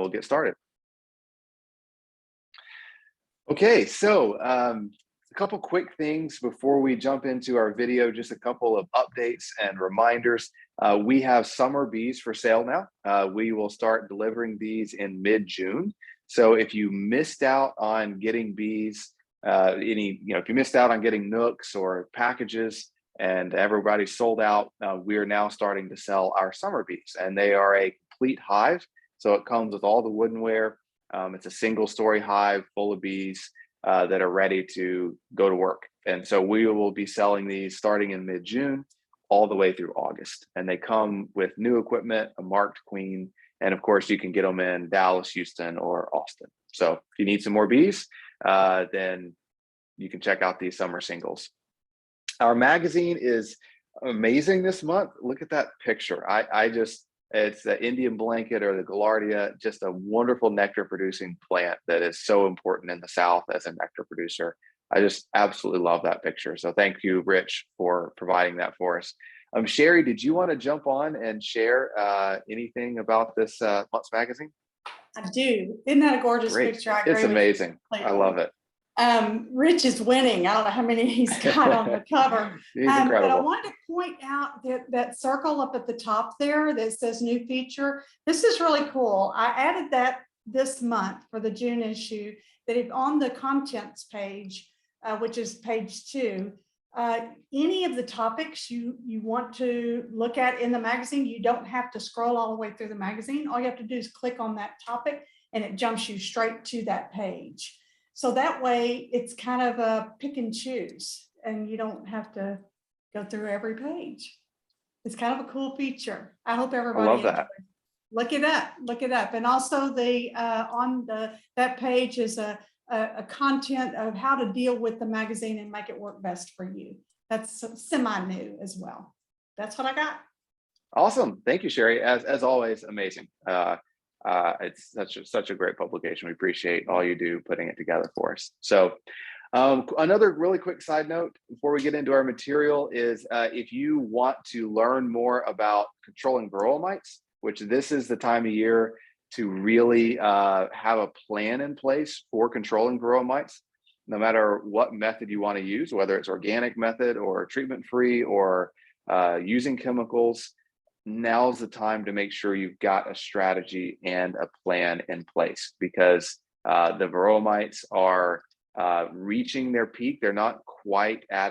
we'll get started. Okay, so a couple quick things before we jump into our video, just a couple of updates and reminders. We have summer bees for sale now. We will start delivering these in mid-June. So if you missed out on getting bees, if you missed out on getting nooks or packages and everybody's sold out, we are now starting to sell our summer bees, and they are a complete hive. So it comes with all the woodenware. It's a single-story hive full of bees that are ready to go to work. And so we will be selling these starting in mid-June all the way through August. And they come with new equipment, a marked queen, and of course you can get them in Dallas, Houston, or Austin. So if you need some more bees, then you can check out these summer singles. Our magazine is amazing this month. Look at that picture. It's the Indian blanket or the Gaillardia, just a wonderful nectar producing plant that is so important in the South as a nectar producer. I just absolutely love that picture. So thank you, Rich, for providing that for us. Sherry, did you want to jump on and share anything about this month's magazine? I do. Isn't that a gorgeous picture? It's amazing. I love it. Rich is winning. I don't know how many he's got on the cover. He's incredible. But I wanted to point out that circle up at the top there that says new feature. This is really cool. I added that this month for the June issue, that if on the contents page, which is page 2, any of the topics you want to look at in the magazine, you don't have to scroll all the way through the magazine. All you have to do is click on that topic and it jumps you straight to that page. So that way it's kind of a pick and choose and you don't have to go through every page. It's kind of a cool feature. I hope everybody I love that. Look it up. And also that page is a content of how to deal with the magazine and make it work best for you. That's semi-new as well. That's what I got. Awesome. Thank you, Sherry. As always, amazing. It's such a great publication. We appreciate all you do putting it together for us. So another really quick side note before we get into our material is if you want to learn more about controlling Varroa mites, which this is the time of year to really have a plan in place for controlling Varroa mites, no matter what method you want to use, whether it's organic method or treatment-free or using chemicals. Now's the time to make sure you've got a strategy and a plan in place, because the Varroa mites are reaching their peak. They're not quite at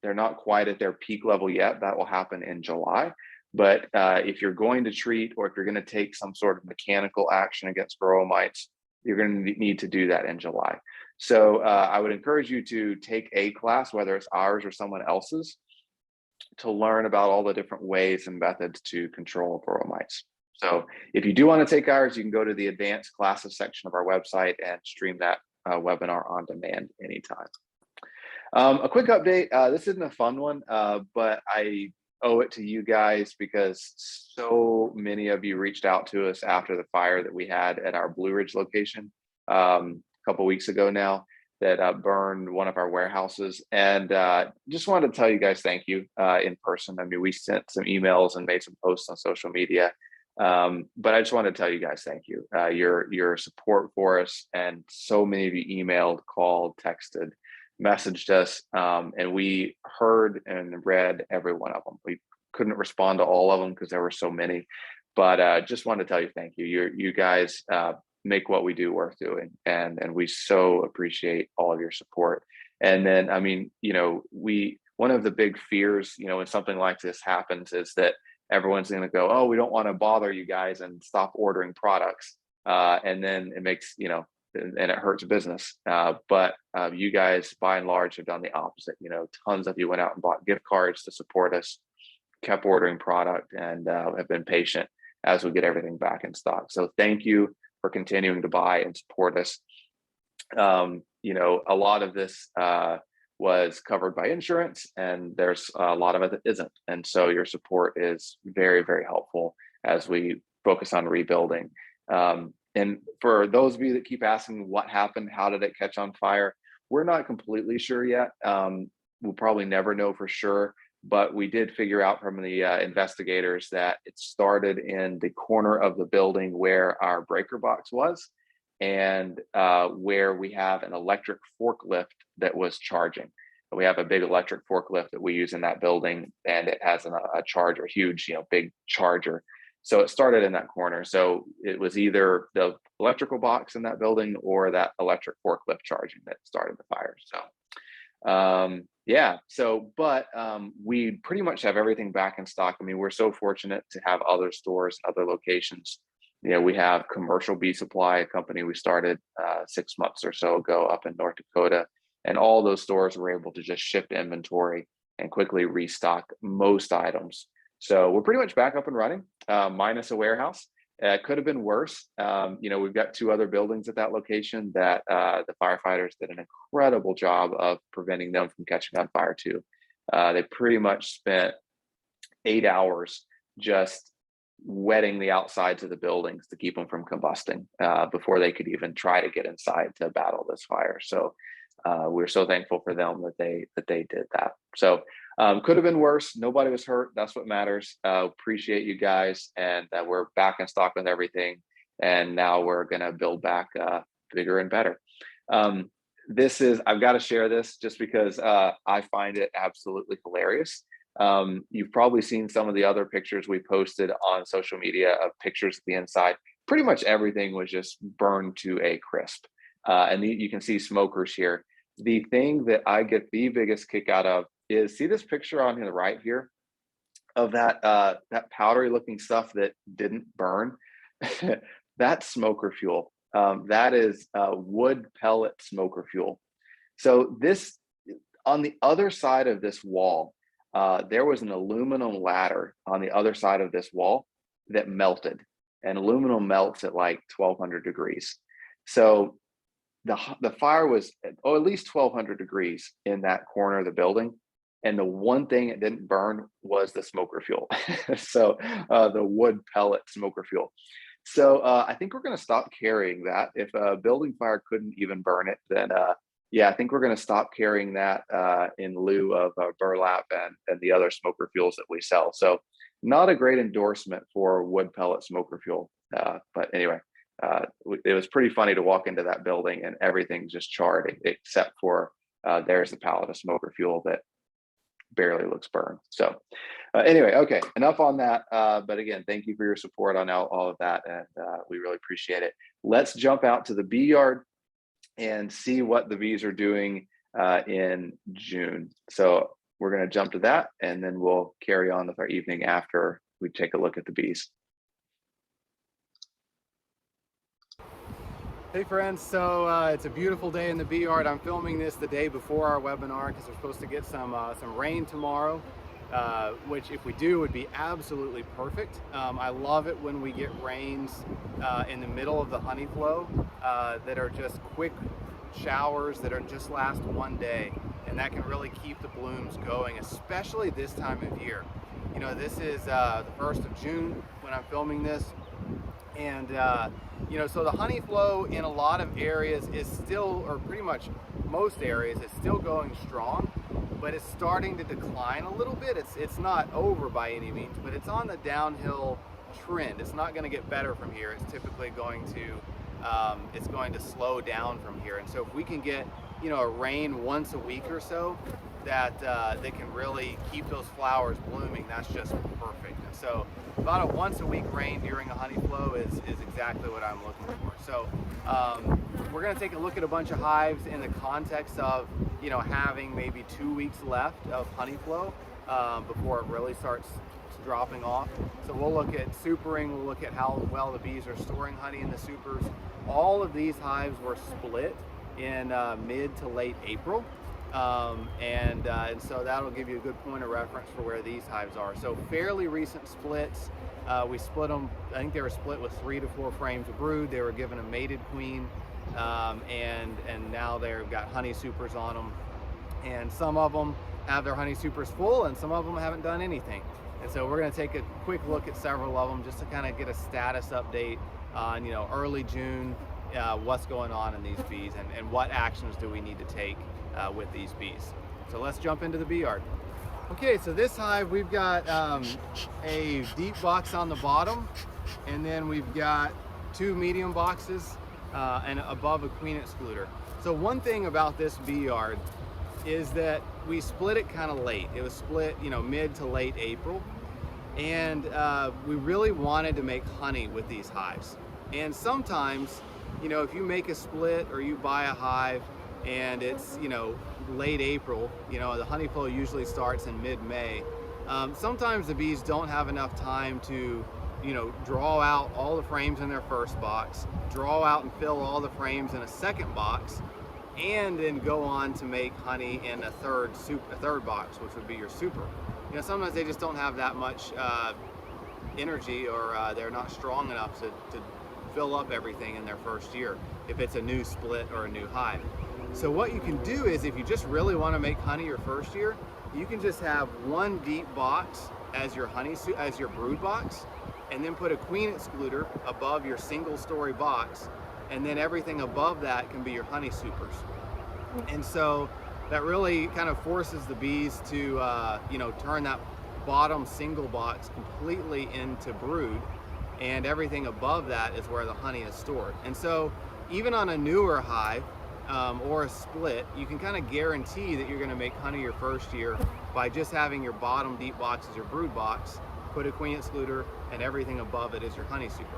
their peak level yet. That will happen in July. But if you're going to treat, or if you're going to take some sort of mechanical action against Varroa mites, you're going to need to do that in July. So I would encourage you to take a class, whether it's ours or someone else's, to learn about all the different ways and methods to control Varroa mites. So if you do want to take ours, you can go to the advanced classes section of our website and stream that webinar on demand anytime. A quick update. This isn't a fun one, but I owe it to you guys because so many of you reached out to us after the fire that we had at our Blue Ridge location a couple weeks ago now, that burned one of our warehouses. And just wanted to tell you guys thank you in person. I mean, we sent some emails and made some posts on social media, but I just wanted to tell you guys thank you. Your support for us, and so many of you emailed, called, texted, messaged us, and we heard and read every one of them. We couldn't respond to all of them because there were so many, but just wanted to tell you thank you. You guys make what we do worth doing, and we so appreciate all of your support. And then, I mean, one of the big fears, when something like this happens, is that everyone's going to go, oh, we don't want to bother you guys, and stop ordering products, and then it makes and it hurts business. But you guys, by and large, have done the opposite. Tons of you went out and bought gift cards to support us, kept ordering product, and have been patient as we get everything back in stock. So thank you for continuing to buy and support us. A lot of this was covered by insurance, and there's a lot of it that isn't. And so your support is very, very helpful as we focus on rebuilding. And for those of you that keep asking what happened, how did it catch on fire? We're not completely sure yet. We'll probably never know for sure, but we did figure out from the investigators that it started in the corner of the building where our breaker box was, and where we have an electric forklift that was charging. We have a big electric forklift that we use in that building, and it has a charger, huge, big charger. So it started in that corner. So it was either the electrical box in that building or that electric forklift charging that started the fire. So yeah, but we pretty much have everything back in stock. I mean, we're so fortunate to have other stores, other locations. We have Commercial Bee Supply, a company we started 6 months or so ago up in North Dakota. And all those stores were able to just ship inventory and quickly restock most items. So we're pretty much back up and running, minus a warehouse. It could have been worse. We've got 2 other buildings at that location that the firefighters did an incredible job of preventing them from catching on fire too. They pretty much spent 8 hours just wetting the outsides of the buildings to keep them from combusting before they could even try to get inside to battle this fire. So we're so thankful for them that they did that. So could have been worse. Nobody was hurt. That's what matters. Appreciate you guys, and we're back in stock with everything. And now we're gonna build back bigger and better. I've got to share this just because I find it absolutely hilarious. You've probably seen some of the other pictures we posted on social media of pictures of the inside. Pretty much everything was just burned to a crisp. And you can see smokers here. The thing that I get the biggest kick out of is, see this picture on the right here of that powdery looking stuff that didn't burn? That's smoker fuel. That is wood pellet smoker fuel. So this, on the other side of this wall, there was an aluminum ladder on the other side of this wall that melted, and aluminum melts at like 1200 degrees. So the fire was at least 1200 degrees in that corner of the building. And the one thing it didn't burn was the smoker fuel. So the wood pellet smoker fuel. So I think we're going to stop carrying that. If a building fire couldn't even burn it, then yeah, I think we're going to stop carrying that in lieu of burlap and the other smoker fuels that we sell. So not a great endorsement for wood pellet smoker fuel. But anyway, it was pretty funny to walk into that building and everything's just charred except for there's a pallet of smoker fuel that barely looks burned. So anyway, okay, enough on that. But again, thank you for your support on all of that, and we really appreciate it. Let's jump out to the bee yard and see what the bees are doing in June. So we're going to jump to that, and then we'll carry on with our evening after we take a look at the bees. Hey friends, so it's a beautiful day in the bee yard. I'm filming this the day before our webinar because we're supposed to get some rain tomorrow, which if we do would be absolutely perfect. I love it when we get rains in the middle of the honey flow that are just quick showers that are just last one day, and that can really keep the blooms going, especially this time of year. This is the 1st of June when I'm filming this. And so the honey flow in a lot of areas is still, or pretty much most areas, is still going strong, but it's starting to decline a little bit. It's not over by any means, but it's on the downhill trend. It's not going to get better from here. It's typically going to slow down from here. And so if we can get a rain once a week or so that can really keep those flowers blooming, that's just perfect. And so about a once a week rain during a honey flow is exactly what I'm looking for. So we're going to take a look at a bunch of hives in the context of having maybe 2 weeks left of honey flow before it really starts dropping off. So we'll look at supering, we'll look at how well the bees are storing honey in the supers. All of these hives were split in mid to late April. And so that'll give you a good point of reference for where these hives are. So fairly recent splits. We split them, I think they were split with 3 to 4 frames of brood. They were given a mated queen, and now they've got honey supers on them. And some of them have their honey supers full, and some of them haven't done anything. And so we're going to take a quick look at several of them just to kind of get a status update on early June, what's going on in these bees, and what actions do we need to take with these bees. So let's jump into the bee yard. Okay, so this hive, we've got a deep box on the bottom, and then we've got 2 medium boxes and above a queen excluder. So one thing about this bee yard is that we split it kind of late. It was split, you know, mid to late April, and we really wanted to make honey with these hives. And sometimes, you know, if you make a split or you buy a hive and it's, you know, late April, you know, the honey flow usually starts in mid-May. Sometimes the bees don't have enough time to, you know, draw out all the frames in their first box, draw out and fill all the frames in a second box, and then go on to make honey in a third box, which would be your super. You know, sometimes they just don't have that much energy, or they're not strong enough to fill up everything in their first year if it's a new split or a new hive. So what you can do is, if you just really want to make honey your first year, you can just have one deep box as your as your brood box, and then put a queen excluder above your single story box, and then everything above that can be your honey supers. And so that really kind of forces the bees to you know, turn that bottom single box completely into brood, and everything above that is where the honey is stored. And so even on a newer hive or a split, you can kind of guarantee that you're going to make honey your first year by just having your bottom deep box as your brood box, put a queen excluder, and everything above it is your honey super.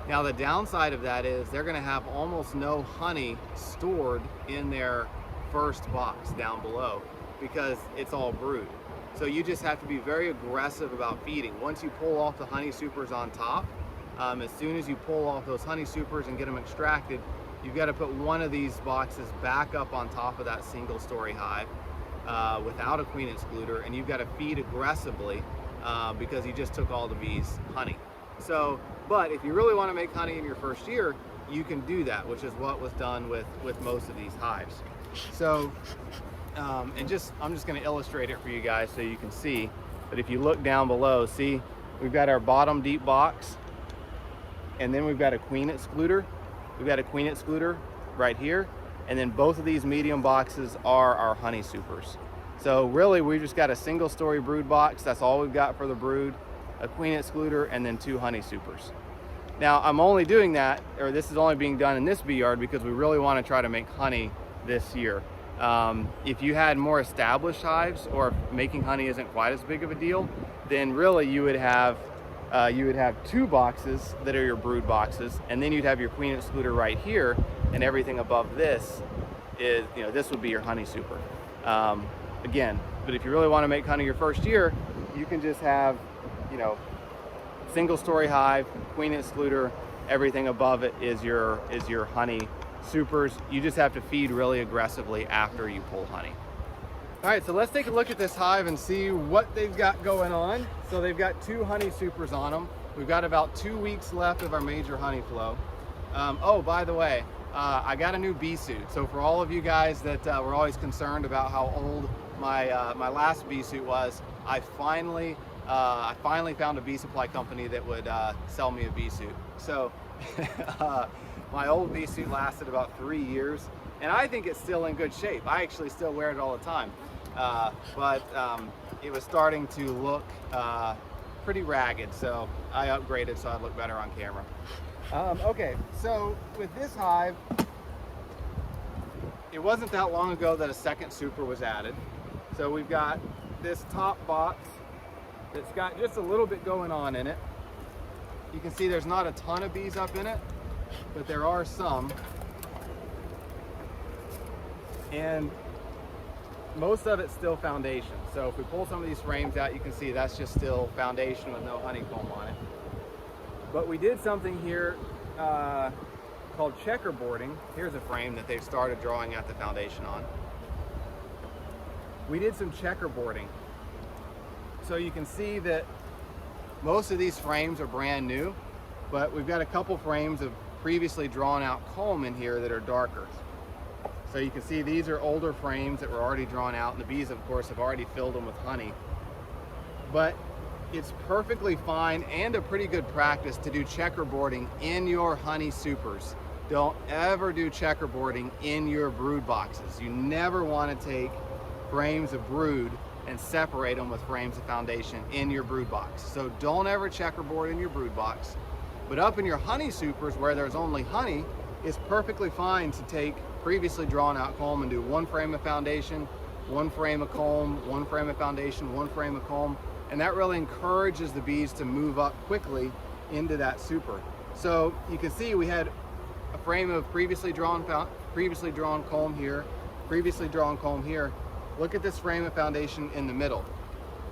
Now the downside of that is they're going to have almost no honey stored in their first box down below because it's all brood. So you just have to be very aggressive about feeding. Once you pull off the honey supers on top, as soon as you pull off those honey supers and get them extracted, you've got to put one of these boxes back up on top of that single story hive without a queen excluder, and you've got to feed aggressively because you just took all the bees' honey. So, but if you really want to make honey in your first year, you can do that, which is what was done with most of these hives. So, I'm just going to illustrate it for you guys so you can see. But if you look down below, see, we've got our bottom deep box, and then we've got a queen excluder. We've got a queen excluder right here, and then both of these medium boxes are our honey supers. So really, we've just got a single story brood box. That's all we've got for the brood, a queen excluder, and then 2 honey supers. Now, I'm only doing that, or this is only being done in this bee yard because we really want to try to make honey this year. If you had more established hives, or if making honey isn't quite as big of a deal, then really you would have 2 boxes that are your brood boxes, and then you'd have your queen excluder right here, and everything above this is, you know, this would be your honey super. Again, but if you really want to make honey your first year, you can just have, you know, single story hive, queen excluder, everything above it is your honey supers. You just have to feed really aggressively after you pull honey. All right, so let's take a look at this hive and see what they've got going on. So they've got 2 honey supers on them. We've got about 2 weeks left of our major honey flow. Oh, by the way, I got a new bee suit. So for all of you guys that were always concerned about how old my last bee suit was, I finally found a bee supply company that would sell me a bee suit. So my old bee suit lasted about 3 years, and I think it's still in good shape. I actually still wear it all the time. But it was starting to look pretty ragged, so I upgraded so I'd look better on camera. Okay, so with this hive, it wasn't that long ago that a second super was added. So we've got this top box that's got just a little bit going on in it. You can see there's not a ton of bees up in it, but there are some. And most of it's still foundation. So if we pull some of these frames out, you can see that's just still foundation with no honeycomb on it. But we did something here called checkerboarding. Here's a frame that they've started drawing out the foundation on. We did some checkerboarding. So you can see that most of these frames are brand new, but we've got a couple frames of previously drawn out comb in here that are darker. So you can see these are older frames that were already drawn out, and the bees, of course, have already filled them with honey. But it's perfectly fine and a pretty good practice to do checkerboarding in your honey supers. Don't ever do checkerboarding in your brood boxes. You never want to take frames of brood and separate them with frames of foundation in your brood box. So don't ever checkerboard in your brood box. But up in your honey supers where there's only honey, it's perfectly fine to take previously drawn out comb and do 1 frame of foundation, 1 frame of comb, 1 frame of foundation, 1 frame of comb, and that really encourages the bees to move up quickly into that super. So you can see we had a frame of previously drawn comb here, previously drawn comb here. Look at this frame of foundation in the middle.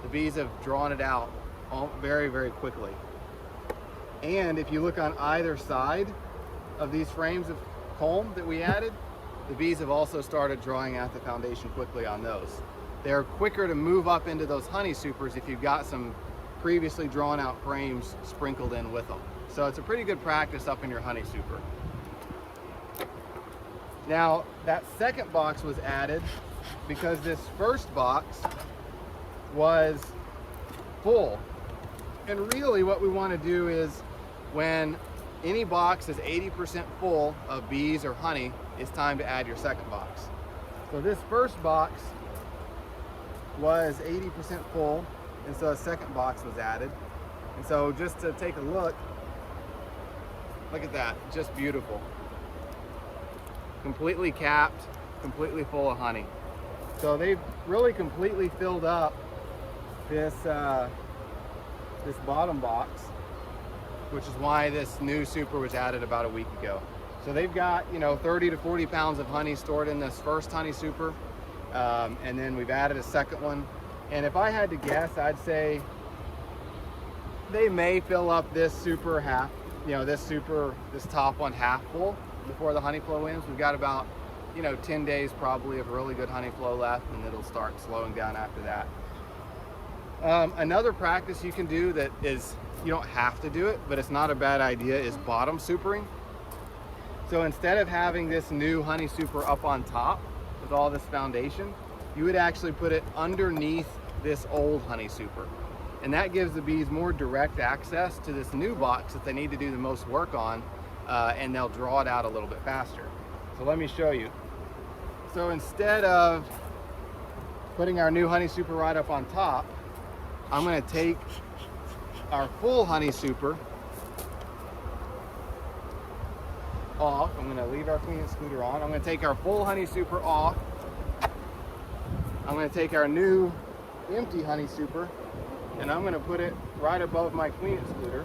The bees have drawn it out very, very quickly. And if you look on either side of these frames of comb that we added, the bees have also started drawing out the foundation quickly on those. They're quicker to move up into those honey supers if you've got some previously drawn out frames sprinkled in with them. So it's a pretty good practice up in your honey super. Now that second box was added because this first box was full. And really what we want to do is when any box is 80% full of bees or honey, it's time to add your second box. So this first box was 80% full, and so a second box was added. And so just to take a look at that, just beautiful. Completely capped, completely full of honey. So they've really completely filled up this this bottom box, which is why this new super was added about a week ago. So they've got, 30 to 40 pounds of honey stored in this first honey super, and then we've added a second one. And if I had to guess, I'd say they may fill up this super half, this top one half full before the honey flow ends. We've got about 10 days probably of really good honey flow left, and it'll start slowing down after that. Another practice you can do that is, you don't have to do it, but it's not a bad idea, is bottom supering. So instead of having this new honey super up on top with all this foundation, you would actually put it underneath this old honey super. And that gives the bees more direct access to this new box that they need to do the most work on, and they'll draw it out a little bit faster. So let me show you. So instead of putting our new honey super right up on top, I'm going to take our full honey super off. I'm going to leave our queen excluder on. I'm going to take our full honey super off. I'm going to take our new empty honey super, and I'm going to put it right above my queen excluder,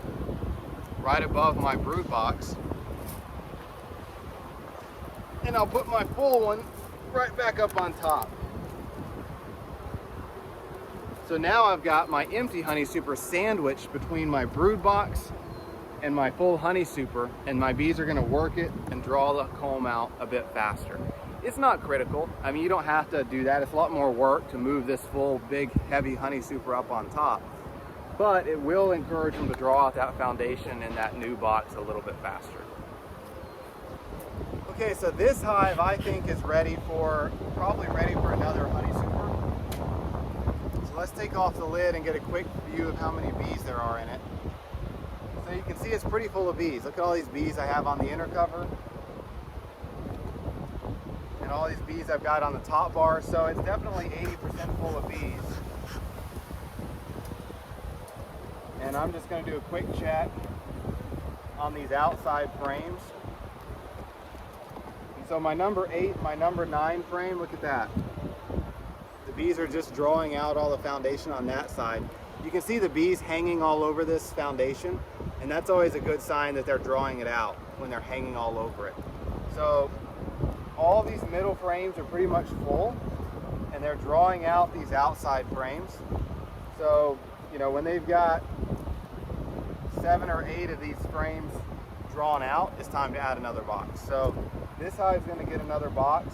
right above my brood box. And I'll put my full one right back up on top. So now I've got my empty honey super sandwiched between my brood box and my full honey super, and my bees are going to work it and draw the comb out a bit faster. It's not critical. I mean, you don't have to do that. It's a lot more work to move this full, big, heavy honey super up on top, but it will encourage them to draw out that foundation in that new box a little bit faster. Okay, so this hive I think is probably ready for another honey super. So let's take off the lid and get a quick view of how many bees there are in it. So you can see it's pretty full of bees. Look at all these bees I have on the inner cover, and all these bees I've got on the top bar. So it's definitely 80% full of bees. And I'm just going to do a quick check on these outside frames. So my number 8, my number 9 frame, look at that. The bees are just drawing out all the foundation on that side. You can see the bees hanging all over this foundation, and that's always a good sign that they're drawing it out when they're hanging all over it. So all these middle frames are pretty much full, and they're drawing out these outside frames. So, when they've got 7 or 8 of these frames drawn out, it's time to add another box. So this hive's going to get another box.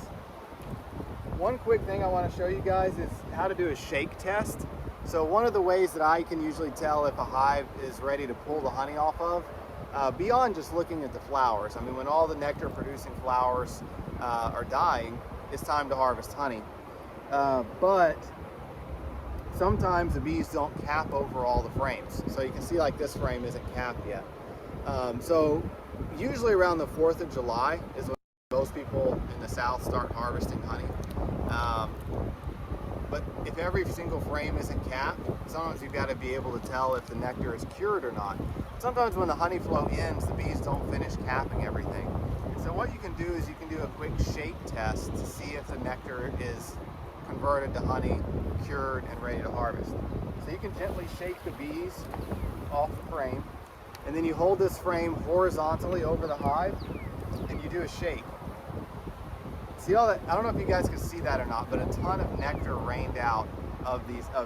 One quick thing I want to show you guys is how to do a shake test. So one of the ways that I can usually tell if a hive is ready to pull the honey off of, beyond just looking at the flowers. I mean, when all the nectar producing flowers are dying, it's time to harvest honey. But sometimes the bees don't cap over all the frames. So you can see like this frame isn't capped yet. So usually around the 4th of July is when most people in the South start harvesting honey. but if every single frame isn't capped, sometimes you've got to be able to tell if the nectar is cured or not. Sometimes when the honey flow ends, the bees don't finish capping everything. So what you can do is you can do a quick shake test to see if the nectar is converted to honey, cured, and ready to harvest. So you can gently shake the bees off the frame, and then you hold this frame horizontally over the hive, and you do a shake. See all that? I don't know if you guys can see that or not, but a ton of nectar rained out of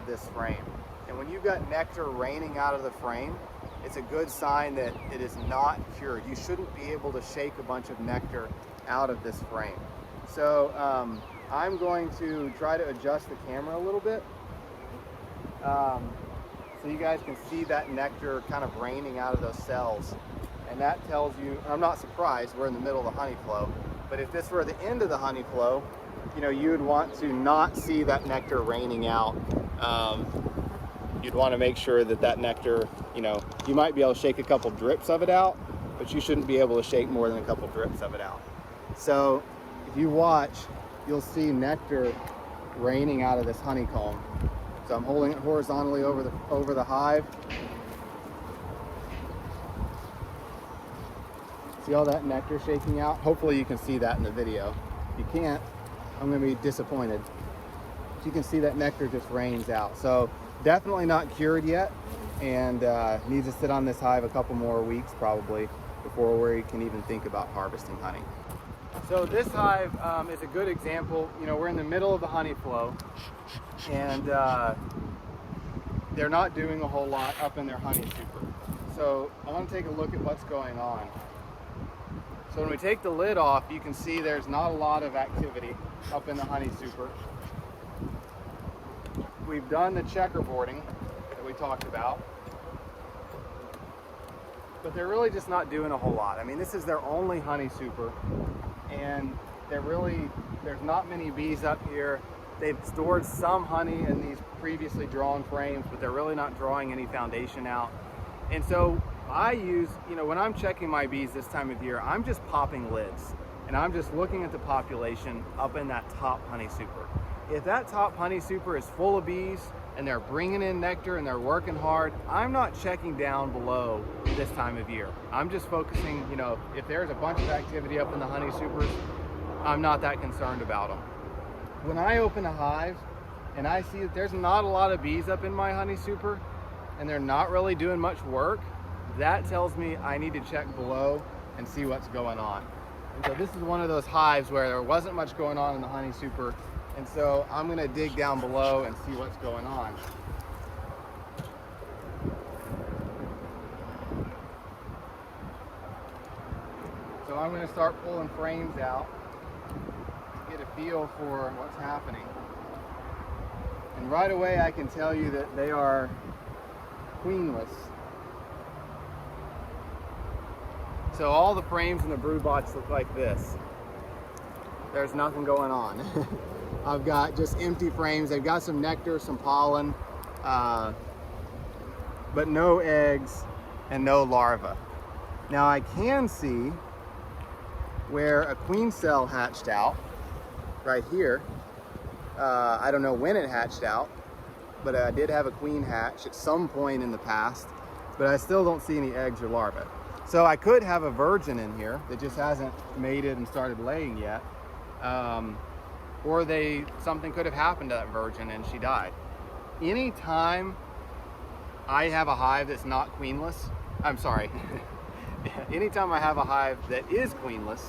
this frame. And when you've got nectar raining out of the frame, it's a good sign that it is not cured. You shouldn't be able to shake a bunch of nectar out of this frame. So I'm going to try to adjust the camera a little bit so you guys can see that nectar kind of raining out of those cells. And that tells you, I'm not surprised, we're in the middle of the honey flow, but if this were the end of the honey flow, you know, you would want to not see that nectar raining out. You'd want to make sure that that nectar, you know, you might be able to shake a couple drips of it out, but you shouldn't be able to shake more than a couple drips of it out. So if you watch, you'll see nectar raining out of this honeycomb. So I'm holding it horizontally over the hive. See all that nectar shaking out? Hopefully you can see that in the video. If you can't, I'm gonna be disappointed. But you can see that nectar just rains out. So definitely not cured yet, and needs to sit on this hive a couple more weeks probably before we can even think about harvesting honey. So this hive is a good example. You know, we're in the middle of the honey flow, and they're not doing a whole lot up in their honey super. So I want to take a look at what's going on. So when we take the lid off, you can see there's not a lot of activity up in the honey super. We've done the checkerboarding that we talked about, but they're really just not doing a whole lot. I mean, this is their only honey super, and there's not many bees up here. They've stored some honey in these previously drawn frames, but they're really not drawing any foundation out. And so I use, you know, when I'm checking my bees this time of year, I'm just popping lids, and I'm just looking at the population up in that top honey super. If that top honey super is full of bees and they're bringing in nectar and they're working hard, I'm not checking down below this time of year. I'm just focusing, you know, if there's a bunch of activity up in the honey supers, I'm not that concerned about them. When I open a hive and I see that there's not a lot of bees up in my honey super and they're not really doing much work, that tells me I need to check below and see what's going on. And so this is one of those hives where there wasn't much going on in the honey super, and so I'm gonna dig down below and see what's going on. So I'm gonna start pulling frames out to get a feel for what's happening. And right away I can tell you that they are queenless. So all the frames in the brood box look like this. There's nothing going on. I've got just empty frames. They've got some nectar, some pollen, but no eggs and no larva. Now I can see where a queen cell hatched out right here. I don't know when it hatched out, but I did have a queen hatch at some point in the past, but I still don't see any eggs or larvae. So I could have a virgin in here that just hasn't mated and started laying yet. Or something could have happened to that virgin and she died. Anytime I have a hive that's not queenless, I'm sorry, anytime I have a hive that is queenless,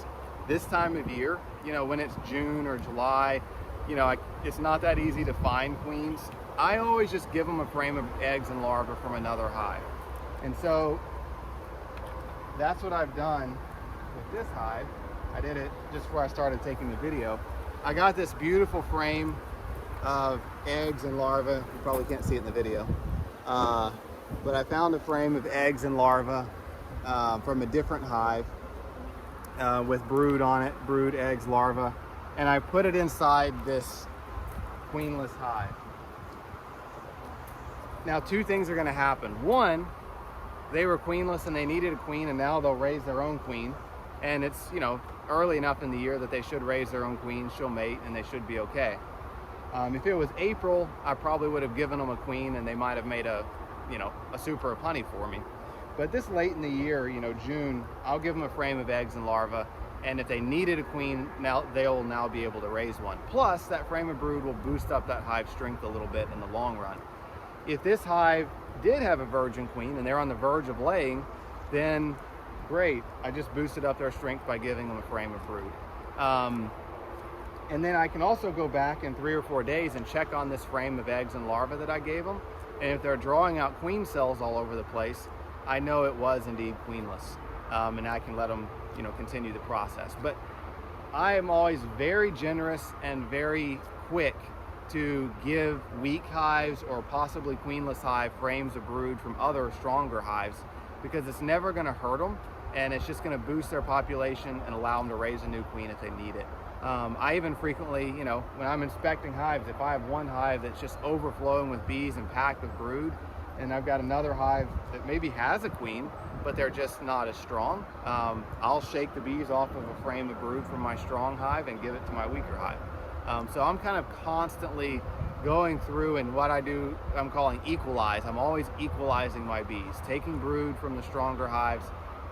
this time of year, you know, when it's June or July, you know, it's not that easy to find queens. I always just give them a frame of eggs and larvae from another hive. And so that's what I've done with this hive. I did it just before I started taking the video. I got this beautiful frame of eggs and larvae. You probably can't see it in the video. But I found a frame of eggs and larvae from a different hive with brood on it, brood, eggs, larvae. And I put it inside this queenless hive. Now, two things are gonna happen. One, they were queenless and they needed a queen, and now they'll raise their own queen. And it's, you know, early enough in the year that they should raise their own queen, she'll mate, and they should be okay. If it was April, I probably would have given them a queen and they might have made a, a super of honey for me. But this late in the year, June, I'll give them a frame of eggs and larvae. And if they needed a queen, now they'll now be able to raise one. Plus, that frame of brood will boost up that hive strength a little bit in the long run. If this hive did have a virgin queen and they're on the verge of laying, then great. I just boosted up their strength by giving them a frame of brood. And then I can also go back in 3 or 4 days and check on this frame of eggs and larvae that I gave them. And if they're drawing out queen cells all over the place, I know it was indeed queenless. And I can let them, continue the process. But I am always very generous and very quick to give weak hives or possibly queenless hive frames of brood from other stronger hives, because it's never going to hurt them, and it's just going to boost their population and allow them to raise a new queen if they need it. I even frequently, when I'm inspecting hives, if I have one hive that's just overflowing with bees and packed with brood, and I've got another hive that maybe has a queen, but they're just not as strong, I'll shake the bees off of a frame of brood from my strong hive and give it to my weaker hive. So I'm kind of constantly going through, and what I do, I'm calling equalize. I'm always equalizing my bees, taking brood from the stronger hives,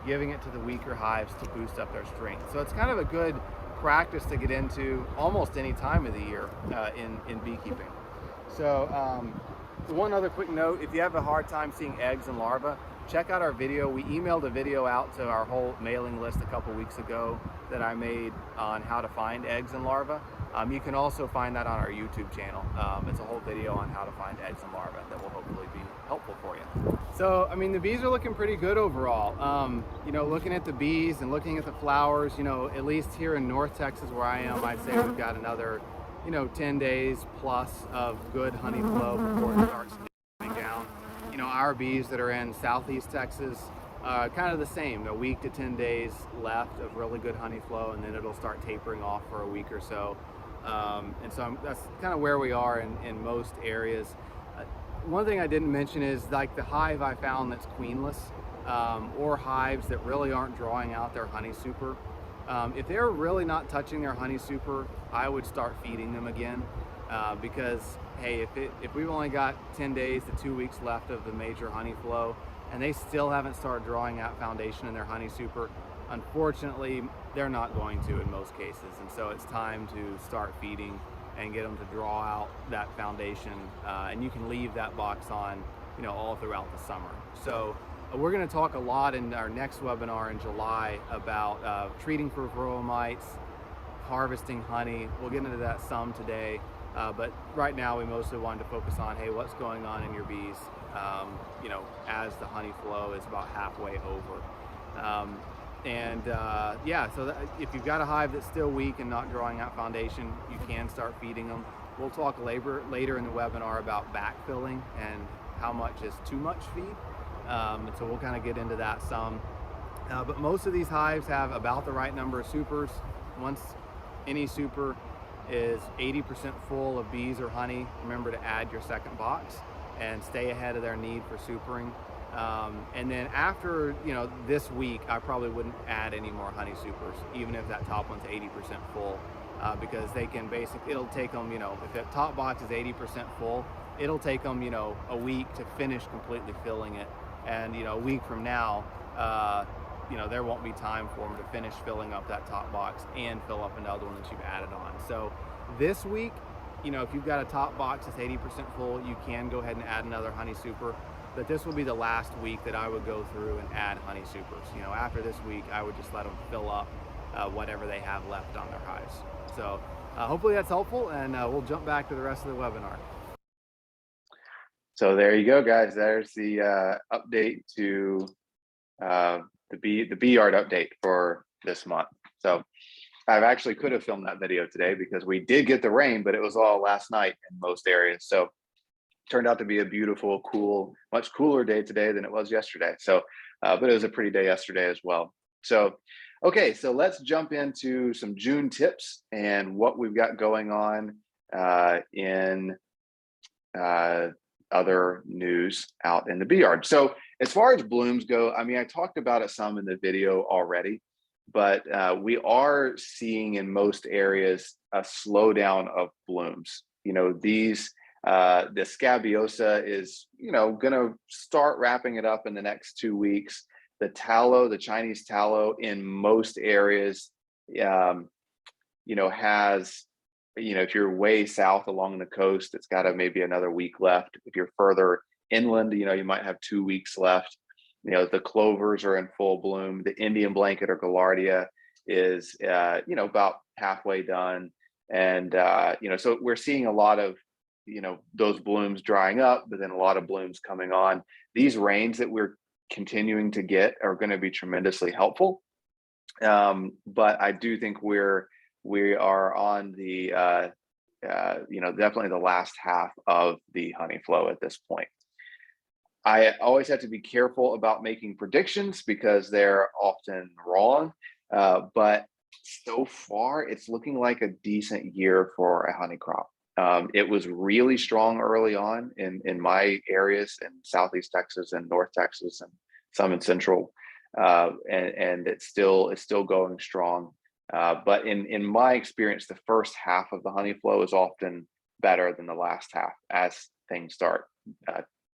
giving it to the weaker hives to boost up their strength. So it's kind of a good practice to get into almost any time of the year in beekeeping. So one other quick note, if you have a hard time seeing eggs and larvae, check out our video. We emailed a video out to our whole mailing list a couple weeks ago that I made on how to find eggs and larvae. You can also find that on our YouTube channel. It's a whole video on how to find eggs and larvae that will hopefully be helpful for you. So, the bees are looking pretty good overall. Looking at the bees and looking at the flowers, at least here in North Texas where I am, I'd say we've got another, 10 days plus of good honey flow before it starts coming down. Our bees that are in Southeast Texas, kind of the same, a week to 10 days left of really good honey flow, and then it'll start tapering off for a week or so. That's kind of where we are in most areas. One thing I didn't mention is like the hive I found that's queenless, or hives that really aren't drawing out their honey super. If they're really not touching their honey super, I would start feeding them again, because hey, if we've only got 10 days to 2 weeks left of the major honey flow and they still haven't started drawing out foundation in their honey super, unfortunately they're not going to in most cases, and so it's time to start feeding and get them to draw out that foundation, and you can leave that box on all throughout the summer. So we're going to talk a lot in our next webinar in July about treating for Varroa mites, harvesting honey. We'll get into that some today, but right now we mostly wanted to focus on, hey, what's going on in your bees as the honey flow is about halfway over. So if you've got a hive that's still weak and not drawing out foundation, you can start feeding them. We'll talk later in the webinar about backfilling and how much is too much feed. So we'll kind of get into that some. But most of these hives have about the right number of supers. Once any super is 80% full of bees or honey, remember to add your second box and stay ahead of their need for supering. And then after this week, I probably wouldn't add any more honey supers, even if that top one's 80% full, because they can it'll take them, if the top box is 80% full, it'll take them a week to finish completely filling it, and a week from now there won't be time for them to finish filling up that top box and fill up another one that you've added on. So this week, if you've got a top box that's 80% full, you can go ahead and add another honey super. But this will be the last week that I would go through and add honey supers. After this week, I would just let them fill up whatever they have left on their hives. So hopefully that's helpful, and we'll jump back to the rest of the webinar. So there you go, guys. There's the update to the bee yard update for this month. So I actually could have filmed that video today because we did get the rain, but it was all last night in most areas. So turned out to be a beautiful, cool, much cooler day today than it was yesterday. So, but it was a pretty day yesterday as well. So, okay, so let's jump into some June tips and what we've got going on in other news out in the bee yard. So as far as blooms go, I talked about it some in the video already, but we are seeing in most areas a slowdown of blooms. you know, the scabiosa is, you know, going to start wrapping it up in the next 2 weeks. The tallow, the Chinese tallow in most areas, you know, has, you know, if you're way south along the coast, it's got maybe another week left. If you're further inland, you know, you might have 2 weeks left. You know, the clovers are in full bloom. The Indian blanket or gaillardia is, you know, about halfway done. And, you know, so we're seeing a lot of, you know, those blooms drying up, but then a lot of blooms coming on. These rains that we're continuing to get are going to be tremendously helpful. But I do think we are on the, you know, definitely the last half of the honey flow at this point. I always have to be careful about making predictions because they're often wrong. But so far, it's looking like a decent year for a honey crop. It was really strong early on in my areas in Southeast Texas and North Texas and some in Central, and it's still going strong. But in my experience, the first half of the honey flow is often better than the last half as things start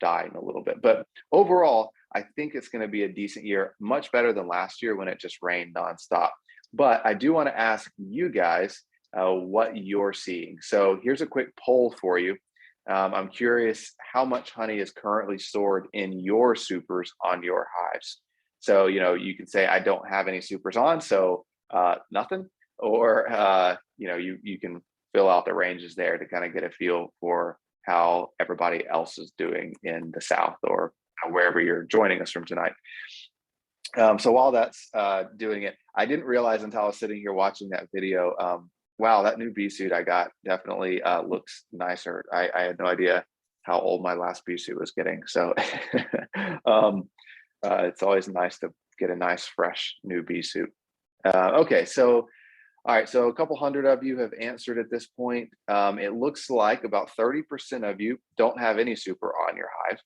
dying a little bit. But overall, I think it's going to be a decent year, much better than last year when it just rained nonstop. But I do want to ask you guys what you're seeing. So here's a quick poll for you. I'm curious how much honey is currently stored in your supers on your hives. So, you know, you can say, I don't have any supers on, so nothing, or, you know, you can fill out the ranges there to kind of get a feel for how everybody else is doing in the South or wherever you're joining us from tonight. So while that's doing it, I didn't realize until I was sitting here watching that video, wow, that new bee suit I got definitely looks nicer. I had no idea how old my last bee suit was getting. So it's always nice to get a nice, fresh new bee suit. Okay, so all right, so a couple hundred of you have answered at this point. It looks like about 30% of you don't have any super on your hive.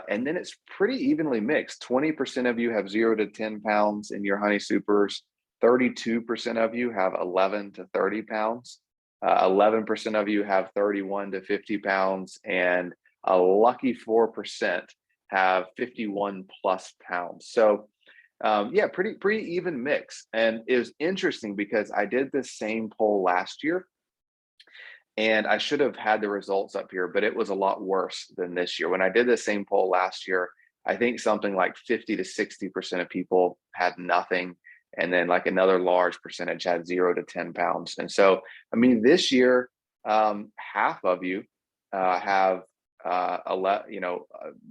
And then it's pretty evenly mixed. 20% of you have 0 to 10 pounds in your honey supers. 32% of you have 11 to 30 pounds. 11% of you have 31 to 50 pounds. And a lucky 4% have 51 plus pounds. So yeah, pretty even mix. And it was interesting because I did this same poll last year and I should have had the results up here, but it was a lot worse than this year. When I did the same poll last year, I think something like 50 to 60% of people had nothing. And then like another large percentage had 0 to 10 pounds. And so, I mean, this year, half of you have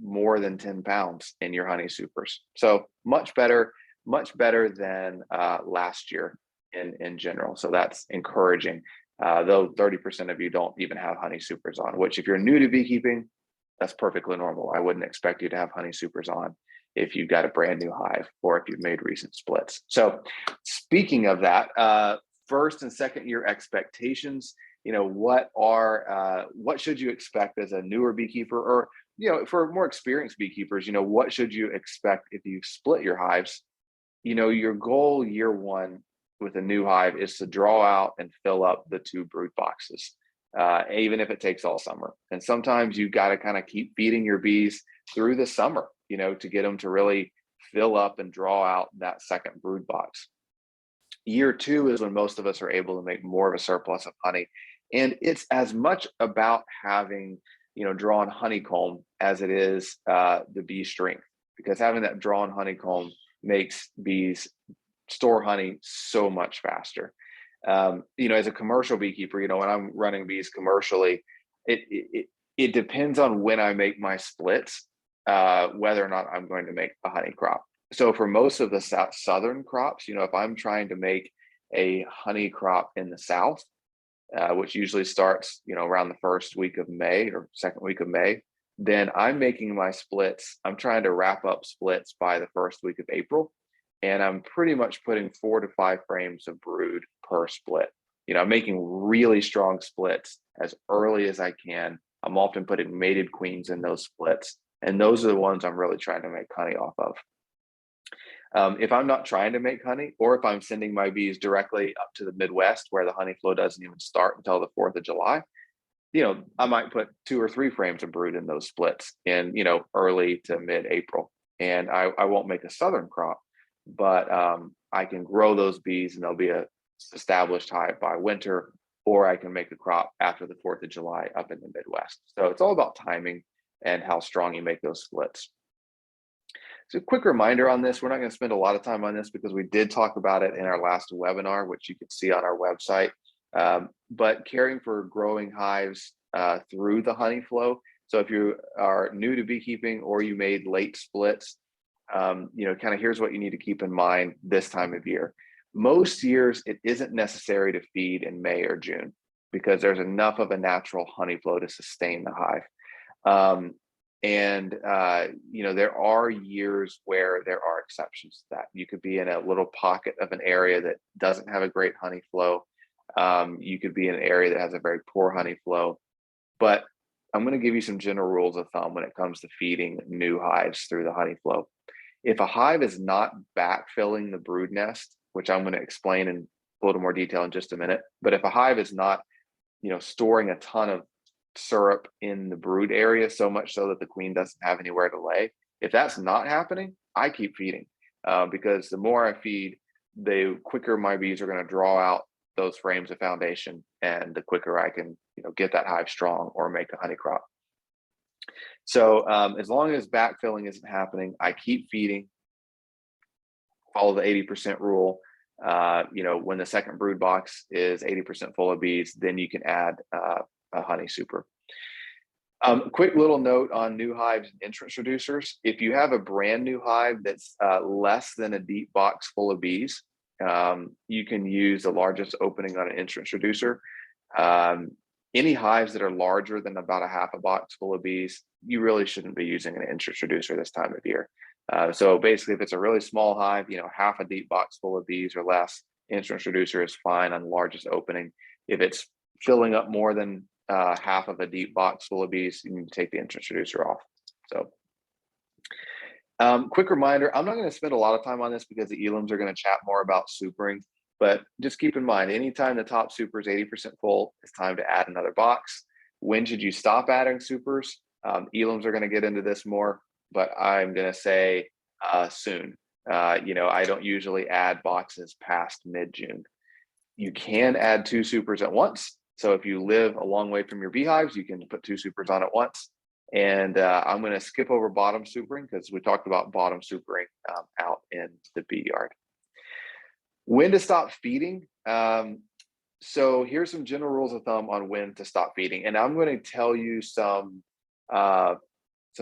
more than 10 pounds in your honey supers. So much better than last year in general. So that's encouraging. Though 30% of you don't even have honey supers on, which if you're new to beekeeping, that's perfectly normal. I wouldn't expect you to have honey supers on if you've got a brand new hive or if you've made recent splits. So speaking of that, first and second year expectations, you know, what should you expect as a newer beekeeper, or, you know, for more experienced beekeepers, you know, what should you expect if you split your hives? You know, your goal year one with a new hive is to draw out and fill up the 2 brood boxes, even if it takes all summer. And sometimes you got to kind of keep feeding your bees through the summer, you know, to get them to really fill up and draw out that second brood box. Year 2 is when most of us are able to make more of a surplus of honey. And it's as much about having, you know, drawn honeycomb as it is the bee strength, because having that drawn honeycomb makes bees store honey so much faster. You know, as a commercial beekeeper, you know, when I'm running bees commercially, it depends on when I make my splits, whether or not I'm going to make a honey crop. So for most of the southern crops, you know, if I'm trying to make a honey crop in the South, which usually starts, you know, around the first week of May or second week of May, then I'm making my splits. I'm trying to wrap up splits by the first week of April. And I'm pretty much putting 4 to 5 frames of brood per split. You know, I'm making really strong splits as early as I can. I'm often putting mated queens in those splits. And those are the ones I'm really trying to make honey off of. If I'm not trying to make honey, or if I'm sending my bees directly up to the Midwest where the honey flow doesn't even start until the 4th of July, I might put 2 or 3 frames of brood in those splits in, early to mid-April. And I won't make a southern crop, but I can grow those bees and they'll be a established hive by winter, or I can make a crop after the 4th of July up in the Midwest. So it's all about timing and how strong you make those splits. So a quick reminder on this, we're not going to spend a lot of time on this because we did talk about it in our last webinar, which you can see on our website. But caring for growing hives through the honey flow. So if you are new to beekeeping or you made late splits, kind of here's what you need to keep in mind this time of year. Most years, it isn't necessary to feed in May or June because there's enough of a natural honey flow to sustain the hive. There are years where there are exceptions to that. You could be in a little pocket of an area that doesn't have a great honey flow. You could be in an area that has a very poor honey flow. But I'm going to give you some general rules of thumb when it comes to feeding new hives through the honey flow. If a hive is not backfilling the brood nest, which I'm going to explain in a little more detail in just a minute, but if a hive is not, storing a ton of syrup in the brood area, so much so that the queen doesn't have anywhere to lay, if that's not happening, I keep feeding because the more I feed, the quicker my bees are going to draw out those frames of foundation, and the quicker I can, get that hive strong or make a honey crop. So as long as backfilling isn't happening, I keep feeding. Follow the 80% rule. When the second brood box is 80% full of bees, then you can add a honey super. Quick little note on new hives and entrance reducers. If you have a brand new hive that's less than a deep box full of bees, you can use the largest opening on an entrance reducer. Any hives that are larger than about a half a box full of bees, you really shouldn't be using an entrance reducer this time of year. So basically, if it's a really small hive, half a deep box full of bees or less, entrance reducer is fine on the largest opening. If it's filling up more than half of a deep box full of bees, you need to take the entrance reducer off. So quick reminder, I'm not going to spend a lot of time on this because the Elams are going to chat more about supering, but just keep in mind, anytime the top super is 80% full, it's time to add another box. When should you stop adding supers? Elams are going to get into this more, but I'm going to say soon. I don't usually add boxes past mid-June. You can add 2 supers at once. So if you live a long way from your beehives, you can put 2 supers on at once. And I'm going to skip over bottom supering because we talked about bottom supering out in the bee yard. When to stop feeding. So here's some general rules of thumb on when to stop feeding. And I'm going to tell you some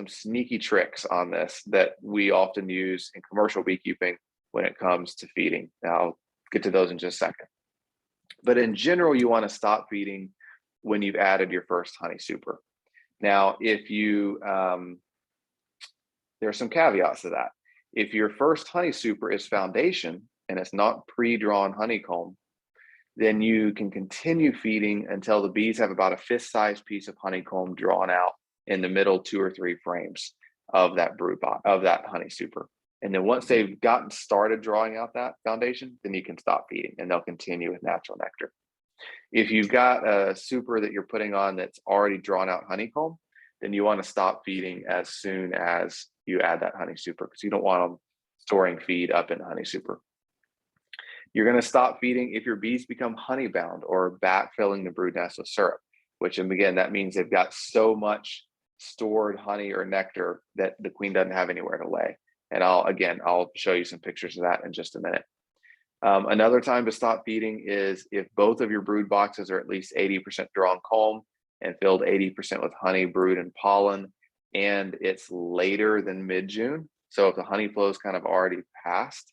sneaky tricks on this that we often use in commercial beekeeping when it comes to feeding. Now, I'll get to those in just a second. But in general, you want to stop feeding when you've added your first honey super. Now, if you, there are some caveats to that. If your first honey super is foundation and it's not pre-drawn honeycomb, then you can continue feeding until the bees have about a fist-sized piece of honeycomb drawn out in the middle 2 or 3 frames of that brood box, of that honey super. And then once they've gotten started drawing out that foundation, then you can stop feeding and they'll continue with natural nectar. If you've got a super that you're putting on that's already drawn out honeycomb, then you want to stop feeding as soon as you add that honey super because you don't want them storing feed up in honey super. You're going to stop feeding if your bees become honey bound or backfilling the brood nest with syrup, which, and again, that means they've got so much stored honey or nectar that the queen doesn't have anywhere to lay. And I'll show you some pictures of that in just a minute. Another time to stop feeding is if both of your brood boxes are at least 80% drawn comb and filled 80% with honey, brood, and pollen, and it's later than mid-June. So if the honey flow is kind of already passed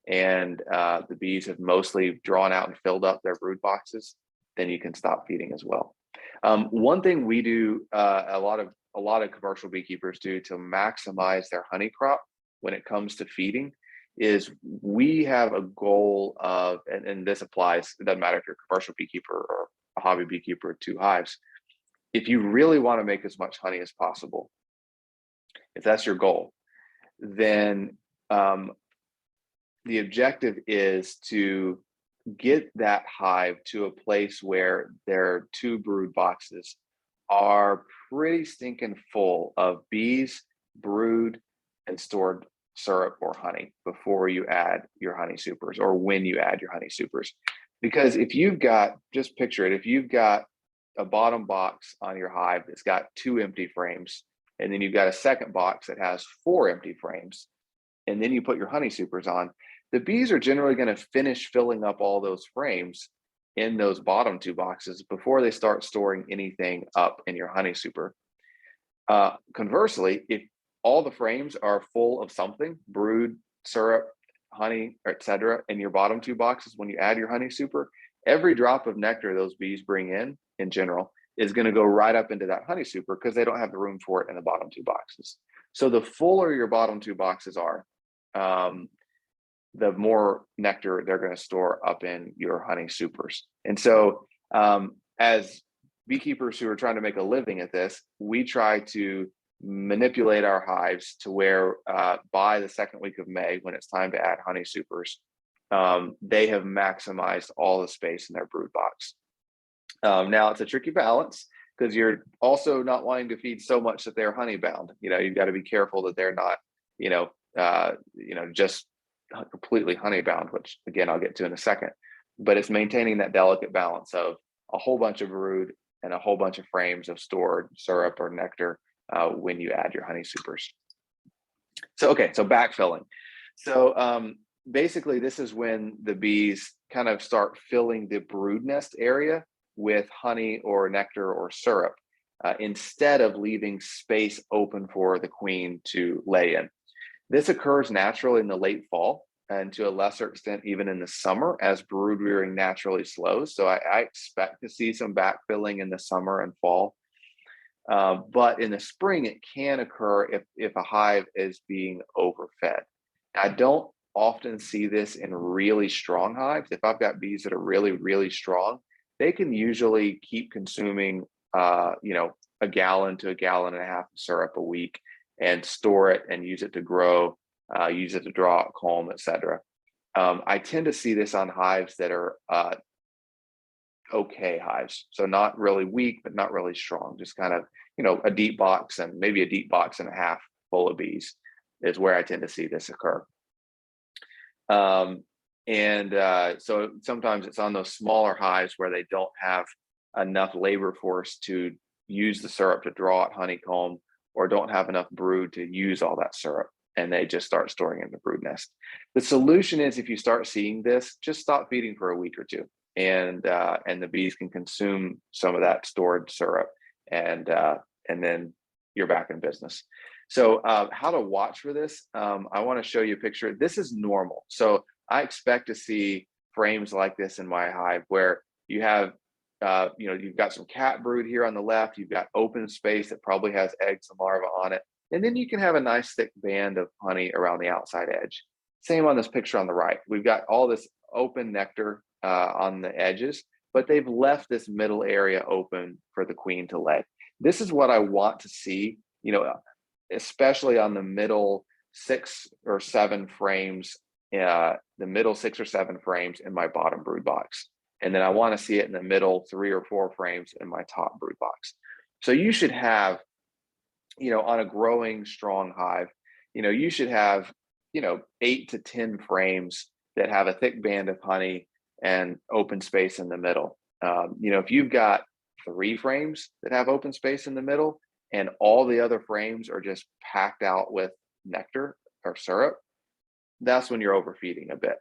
and the bees have mostly drawn out and filled up their brood boxes, then you can stop feeding as well. One thing we do, a lot of commercial beekeepers do to maximize their honey crop when it comes to feeding is we have a goal of, and this applies, it doesn't matter if you're a commercial beekeeper or a hobby beekeeper with 2 hives. If you really want to make as much honey as possible, if that's your goal, then the objective is to get that hive to a place where their 2 brood boxes are pretty stinking full of bees, brood, and stored syrup or honey before you add your honey supers, or when you add your honey supers. Because if you've got, just picture it, if you've got a bottom box on your hive that's got 2 empty frames, and then you've got a second box that has 4 empty frames, and then you put your honey supers on, the bees are generally going to finish filling up all those frames in those bottom 2 boxes before they start storing anything up in your honey super. Conversely, if all the frames are full of something, brood, syrup, honey, etc., in your bottom 2 boxes, when you add your honey super, every drop of nectar those bees bring in general, is going to go right up into that honey super because they don't have the room for it in the bottom 2 boxes. So the fuller your bottom 2 boxes are, the more nectar they're going to store up in your honey supers. And so as beekeepers who are trying to make a living at this, we try to manipulate our hives to where by the second week of May, when it's time to add honey supers, they have maximized all the space in their brood box. Now it's a tricky balance because you're also not wanting to feed so much that they're honey bound. You've got to be careful that they're not, just completely honey bound, which again, I'll get to in a second, but it's maintaining that delicate balance of a whole bunch of brood and a whole bunch of frames of stored syrup or nectar when you add your honey supers. So backfilling. So basically this is when the bees kind of start filling the brood nest area with honey or nectar or syrup instead of leaving space open for the queen to lay in. This occurs naturally in the late fall and to a lesser extent even in the summer as brood rearing naturally slows. So I expect to see some backfilling in the summer and fall. But in the spring, it can occur if a hive is being overfed. I don't often see this in really strong hives. If I've got bees that are really, really strong, they can usually keep consuming, a gallon to a gallon and a half of syrup a week and store it and use it to grow, use it to draw out comb, etc. I tend to see this on hives that are okay hives. So not really weak, but not really strong, just kind of, a deep box and maybe a deep box and a half full of bees is where I tend to see this occur. So sometimes it's on those smaller hives where they don't have enough labor force to use the syrup to draw out honeycomb or don't have enough brood to use all that syrup, and they just start storing in the brood nest. The solution is if you start seeing this, just stop feeding for a week or two, and the bees can consume some of that stored syrup, and then you're back in business. So how to watch for this, I want to show you a picture. This is normal. So I expect to see frames like this in my hive where you have, you've got some cat brood here on the left, you've got open space that probably has eggs and larvae on it. And then you can have a nice thick band of honey around the outside edge. Same on this picture on the right. We've got all this open nectar on the edges, but they've left this middle area open for the queen to lay. This is what I want to see, especially on the middle 6 or 7 frames, the middle 6 or 7 frames in my bottom brood box. And then I want to see it in the middle 3 or 4 frames in my top brood box. So you should have, on a growing strong hive, you should have, 8 to 10 frames that have a thick band of honey and open space in the middle. If you've got 3 frames that have open space in the middle and all the other frames are just packed out with nectar or syrup, that's when you're overfeeding a bit.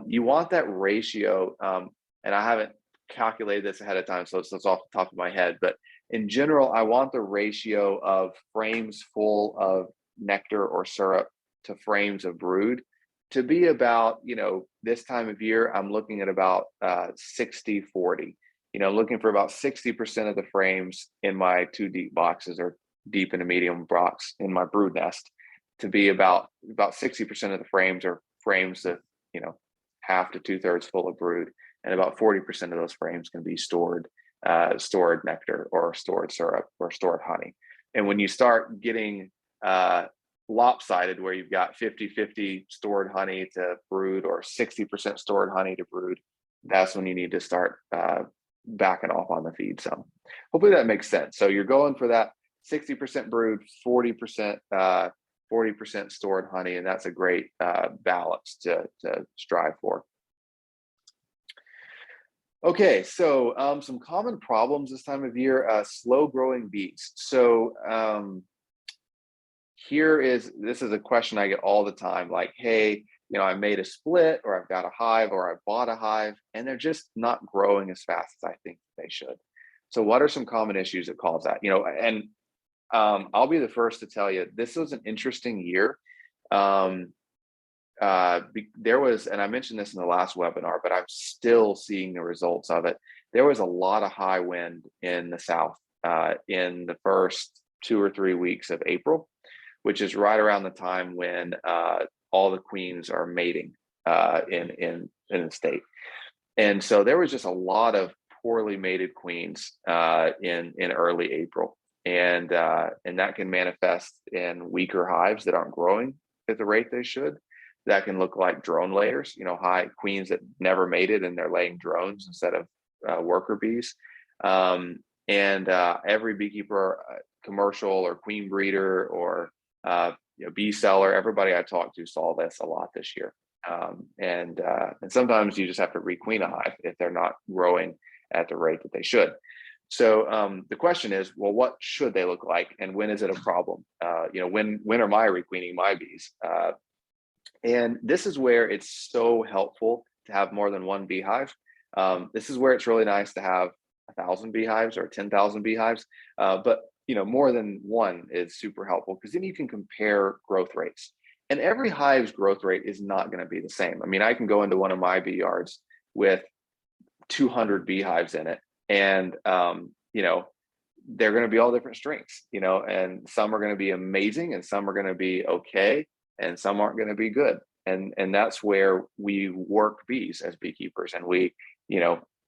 You want that ratio, and I haven't calculated this ahead of time, so it's off the top of my head, but in general, I want the ratio of frames full of nectar or syrup to frames of brood to be about, this time of year, I'm looking at about 60-40. I'm looking for about 60% of the frames in my 2 deep boxes or deep and a medium box in my brood nest to be about 60% of the frames are frames that, half to 2/3 full of brood, and about 40% of those frames can be stored nectar or stored syrup or stored honey. And when you start getting lopsided, where you've got 50-50 stored honey to brood or 60% stored honey to brood, that's when you need to start backing off on the feed some. Hopefully that makes sense. So you're going for that 60% brood, 40% 40% stored honey, and that's a great balance to strive for. Okay, so some common problems this time of year: slow growing bees. So this is a question I get all the time, like, hey, I made a split, or I've got a hive, or I bought a hive, and they're just not growing as fast as I think they should. So what are some common issues that cause that? And I'll be the first to tell you, this was an interesting year. There was, and I mentioned this in the last webinar, but I'm still seeing the results of it. There was a lot of high wind in the South in the first 2 or 3 weeks of April, which is right around the time when all the queens are mating in the state. And so there was just a lot of poorly mated queens in early April. And that can manifest in weaker hives that aren't growing at the rate they should. That can look like drone layers, high queens that never mated and they're laying drones instead of worker bees. Every beekeeper, commercial or queen breeder or bee seller, everybody I talked to saw this a lot this year. And sometimes you just have to requeen a hive if they're not growing at the rate that they should. So the question is, well, what should they look like, and when is it a problem? When am I requeening my bees? And this is where it's so helpful to have more than one beehive. This is where it's really nice to have 1,000 beehives or 10,000 beehives, but more than one is super helpful, because then you can compare growth rates. And every hive's growth rate is not going to be the same. I mean, I can go into one of my bee yards with 200 beehives in it, and they're going to be all different strengths, and some are going to be amazing, and some are going to be okay, and some aren't going to be good. And that's where we work bees as beekeepers, and we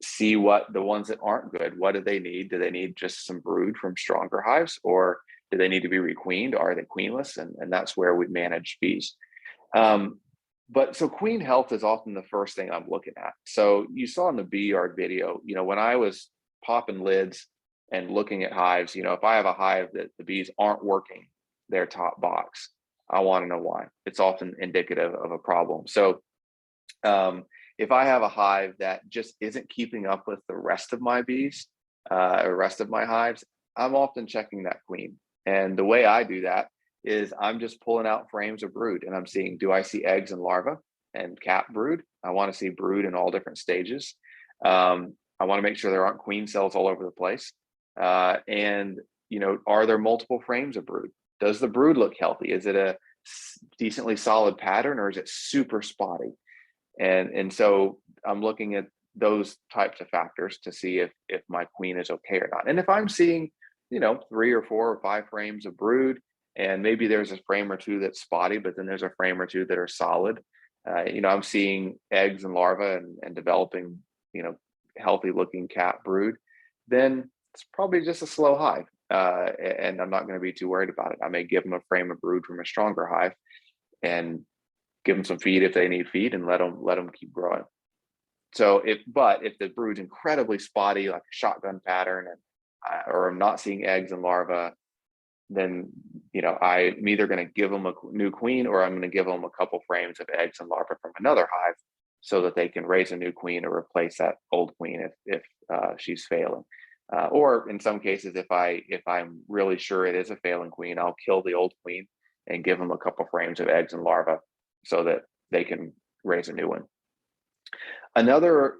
see what the ones that aren't good, what do they need? Do they need just some brood from stronger hives, or do they need to be requeened? Are they queenless? And that's where we manage bees. But so queen health is often the first thing I'm looking at. So you saw in the bee yard video, when I was popping lids and looking at hives, if I have a hive that the bees aren't working their top box, I want to know why. It's often indicative of a problem. So if I have a hive that just isn't keeping up with the rest of my bees, or rest of my hives, I'm often checking that queen. And the way I do that is I'm just pulling out frames of brood, and I'm seeing, do I see eggs and larvae and cap brood? I want to see brood in all different stages. I want to make sure there aren't queen cells all over the place. And are there multiple frames of brood? Does the brood look healthy? Is it a decently solid pattern, or is it super spotty? And so I'm looking at those types of factors to see if my queen is okay or not. And if I'm seeing, 3 or 4 or 5 frames of brood, and maybe there's a frame or two that's spotty, but then there's a frame or two that are solid, I'm seeing eggs and larvae and developing, healthy looking cap brood, then it's probably just a slow hive. And I'm not going to be too worried about it. I may give them a frame of brood from a stronger hive and give them some feed if they need feed, and let them keep growing. So if the brood's incredibly spotty, like a shotgun pattern, or I'm not seeing eggs and larvae, then I'm either going to give them a new queen, or I'm going to give them a couple frames of eggs and larvae from another hive, so that they can raise a new queen or replace that old queen if she's failing. Or in some cases, if I'm really sure it is a failing queen, I'll kill the old queen and give them a couple frames of eggs and larvae, so that they can raise a new one. Another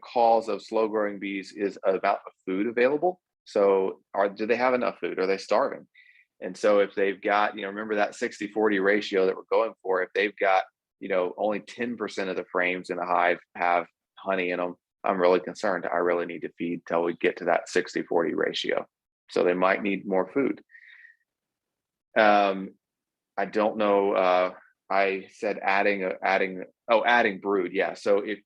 cause of slow growing bees is about the food available. So do they have enough food? Are they starving? And so if they've got, remember that 60-40 ratio that we're going for, if they've got, only 10% of the frames in a hive have honey in them, I'm really concerned. I really need to feed till we get to that 60-40 ratio. So they might need more food. I don't know. I said adding brood. Yeah. So if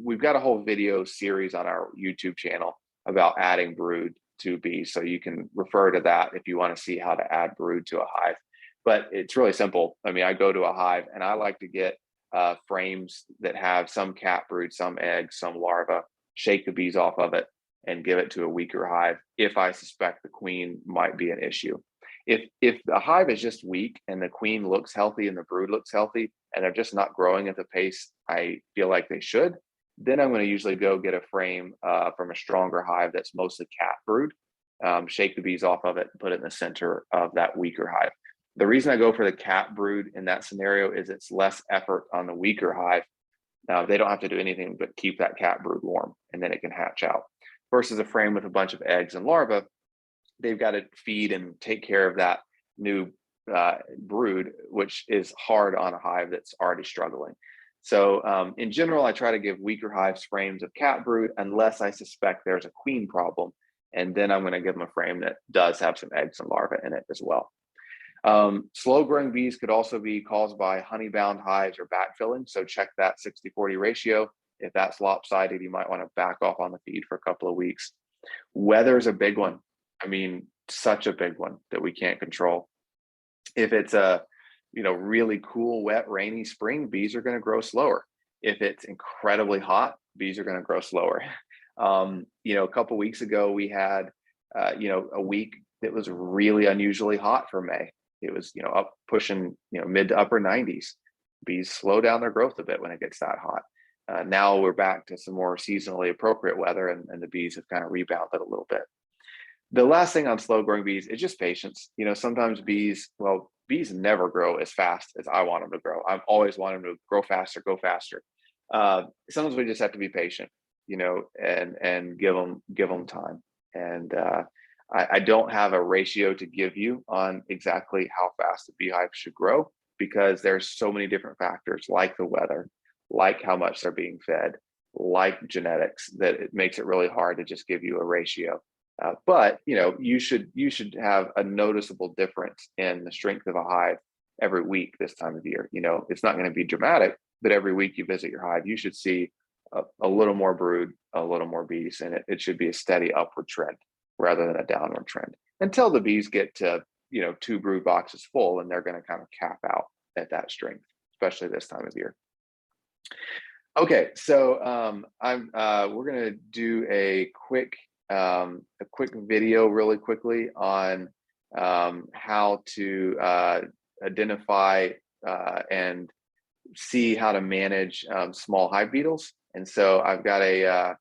we've got a whole video series on our YouTube channel about adding brood to bees, so you can refer to that if you want to see how to add brood to a hive. But it's really simple. I mean, I go to a hive and I like to get frames that have some cap brood, some eggs, some larvae, shake the bees off of it, and give it to a weaker hive if I suspect the queen might be an issue. If the hive is just weak and the queen looks healthy and the brood looks healthy and they're just not growing at the pace I feel like they should, then I'm going to usually go get a frame from a stronger hive that's mostly cat brood, shake the bees off of it, and put it in the center of that weaker hive. The reason I go for the cat brood in that scenario is it's less effort on the weaker hive. They don't have to do anything but keep that cat brood warm, and then it can hatch out. Versus a frame with a bunch of eggs and larvae, they've got to feed and take care of that new brood, which is hard on a hive that's already struggling. So in general, I try to give weaker hives frames of cat brood unless I suspect there's a queen problem. And then I'm going to give them a frame that does have some eggs and larvae in it as well. Slow growing bees could also be caused by honey-bound hives or backfilling. So check that 60-40 ratio. If that's lopsided, you might want to back off on the feed for a couple of weeks. Weather's a big one. I mean, such a big one that we can't control. If it's a really cool, wet, rainy spring, bees are going to grow slower. If it's incredibly hot, bees are going to grow slower. A couple weeks ago, we had, a week that was really unusually hot for May. It was, up pushing, mid to upper 90s. Bees slow down their growth a bit when it gets that hot. Now we're back to some more seasonally appropriate weather, and the bees have kind of rebounded a little bit. The last thing on slow growing bees is just patience. Sometimes bees never grow as fast as I want them to grow. I've always wanted them to grow faster, go faster. Sometimes we just have to be patient, and give them time. And I don't have a ratio to give you on exactly how fast a beehive should grow, because there's so many different factors, like the weather, like how much they're being fed, like genetics, that it makes it really hard to just give you a ratio. But you should have a noticeable difference in the strength of a hive every week this time of year. It's not going to be dramatic, but every week you visit your hive, you should see a little more brood, a little more bees, and it should be a steady upward trend rather than a downward trend until the bees get to 2 brood boxes full, and they're going to kind of cap out at that strength, especially this time of year. Okay, so we're going to do a quick video really quickly on how to identify and see how to manage small hive beetles. And so I've got a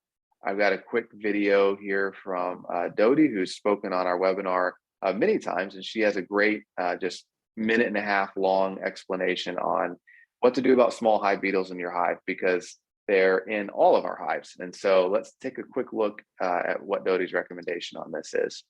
quick video here from Dodie, who's spoken on our webinar many times, and she has a great just minute and a half long explanation on what to do about small hive beetles in your hive, because they're in all of our hives. And so let's take a quick look at what Dodie's recommendation on this is.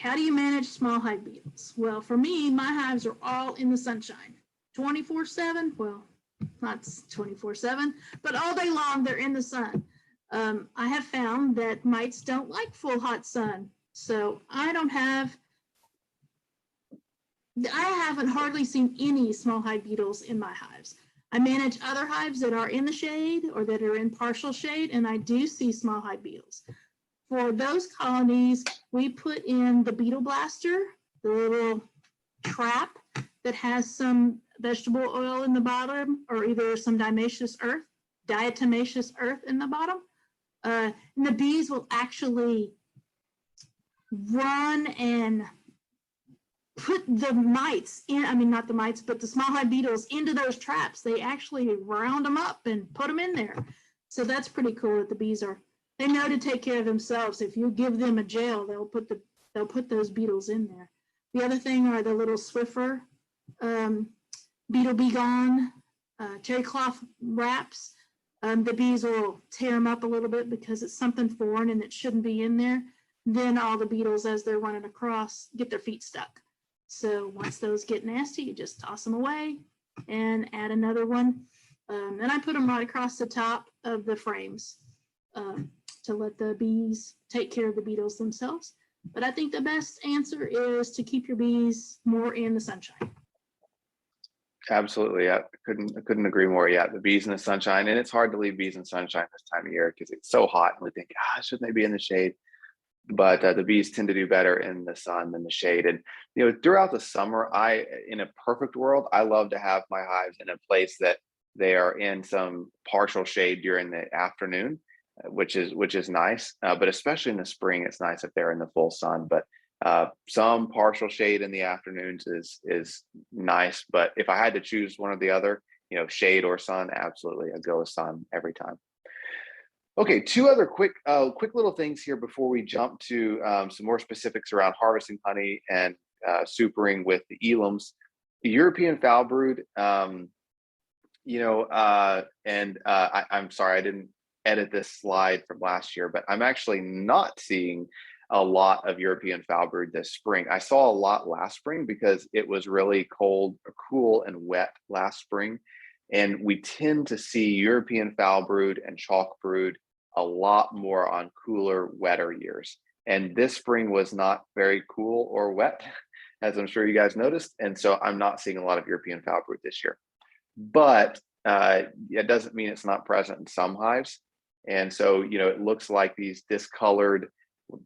How do you manage small hive beetles? Well, for me, my hives are all in the sunshine, 24/7. Well, not 24/7, but all day long they're in the sun. I have found that mites don't like full hot sun, so I haven't hardly seen any small hive beetles in my hives. I manage other hives that are in the shade or that are in partial shade, and I do see small hive beetles. For those colonies, we put in the beetle blaster, the little trap that has some vegetable oil in the bottom, or either some diatomaceous earth in the bottom. And the bees will actually run and put the mites in, not the mites, but the small hive beetles into those traps. They actually round them up and put them in there. So that's pretty cool that the bees they know to take care of themselves. If you give them a jail, they'll put those beetles in there. The other thing are the little Swiffer beetle be gone cherry cloth wraps. The bees will tear them up a little bit because it's something foreign and it shouldn't be in there. Then all the beetles, as they're running across, get their feet stuck. So once those get nasty, you just toss them away and add another one. And I put them right across the top of the frames to let the bees take care of the beetles themselves. But I think the best answer is to keep your bees more in the sunshine. Absolutely. I couldn't agree more. Yeah, the bees in the sunshine. And it's hard to leave bees in sunshine this time of year because it's so hot and we think, shouldn't they be in the shade? but the bees tend to do better in the sun than the shade. And throughout the summer, in a perfect world, I love to have my hives in a place that they are in some partial shade during the afternoon, which is nice. But especially in the spring, it's nice if they're in the full sun. But some partial shade in the afternoons is nice. But if I had to choose one or the other, shade or sun, absolutely, I'd go with sun every time. Okay, two other quick little things here before we jump to some more specifics around harvesting honey and supering with the Elams. The European foul brood, I'm sorry, I didn't edit this slide from last year, but I'm actually not seeing a lot of European foul brood this spring. I saw a lot last spring because it was really cold, cool and wet last spring. And we tend to see European foul brood and chalk brood a lot more on cooler, wetter years. And this spring was not very cool or wet, as I'm sure you guys noticed. And so I'm not seeing a lot of European foul brood this year. But it doesn't mean it's not present in some hives. And so, it looks like these discolored,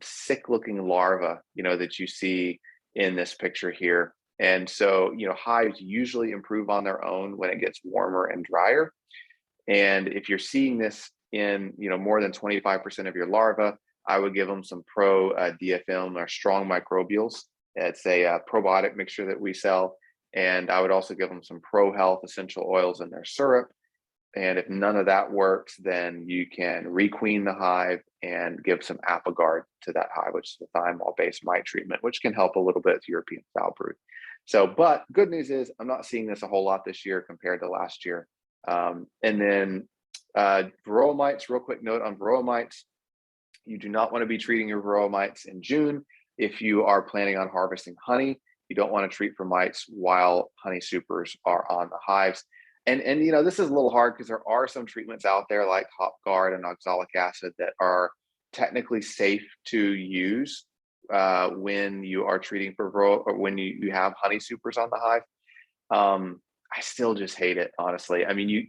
sick looking larvae, that you see in this picture here. And so, hives usually improve on their own when it gets warmer and drier. And if you're seeing this in, more than 25% of your larvae, I would give them some Pro DFM or strong microbials. It's a probiotic mixture that we sell. And I would also give them some Pro Health essential oils in their syrup. And if none of that works, then you can requeen the hive and give some Apogard to that hive, which is a thiamine-based mite treatment, which can help a little bit with European foul brood. So, but good news is I'm not seeing this a whole lot this year compared to last year. And then Varroa mites, real quick note on Varroa mites. You do not want to be treating your Varroa mites in June. If you are planning on harvesting honey, you don't want to treat for mites while honey supers are on the hives. And this is a little hard because there are some treatments out there like HopGuard and oxalic acid that are technically safe to use when you are treating for Varroa or when you have honey supers on the hive. I still just hate it, honestly. I mean, you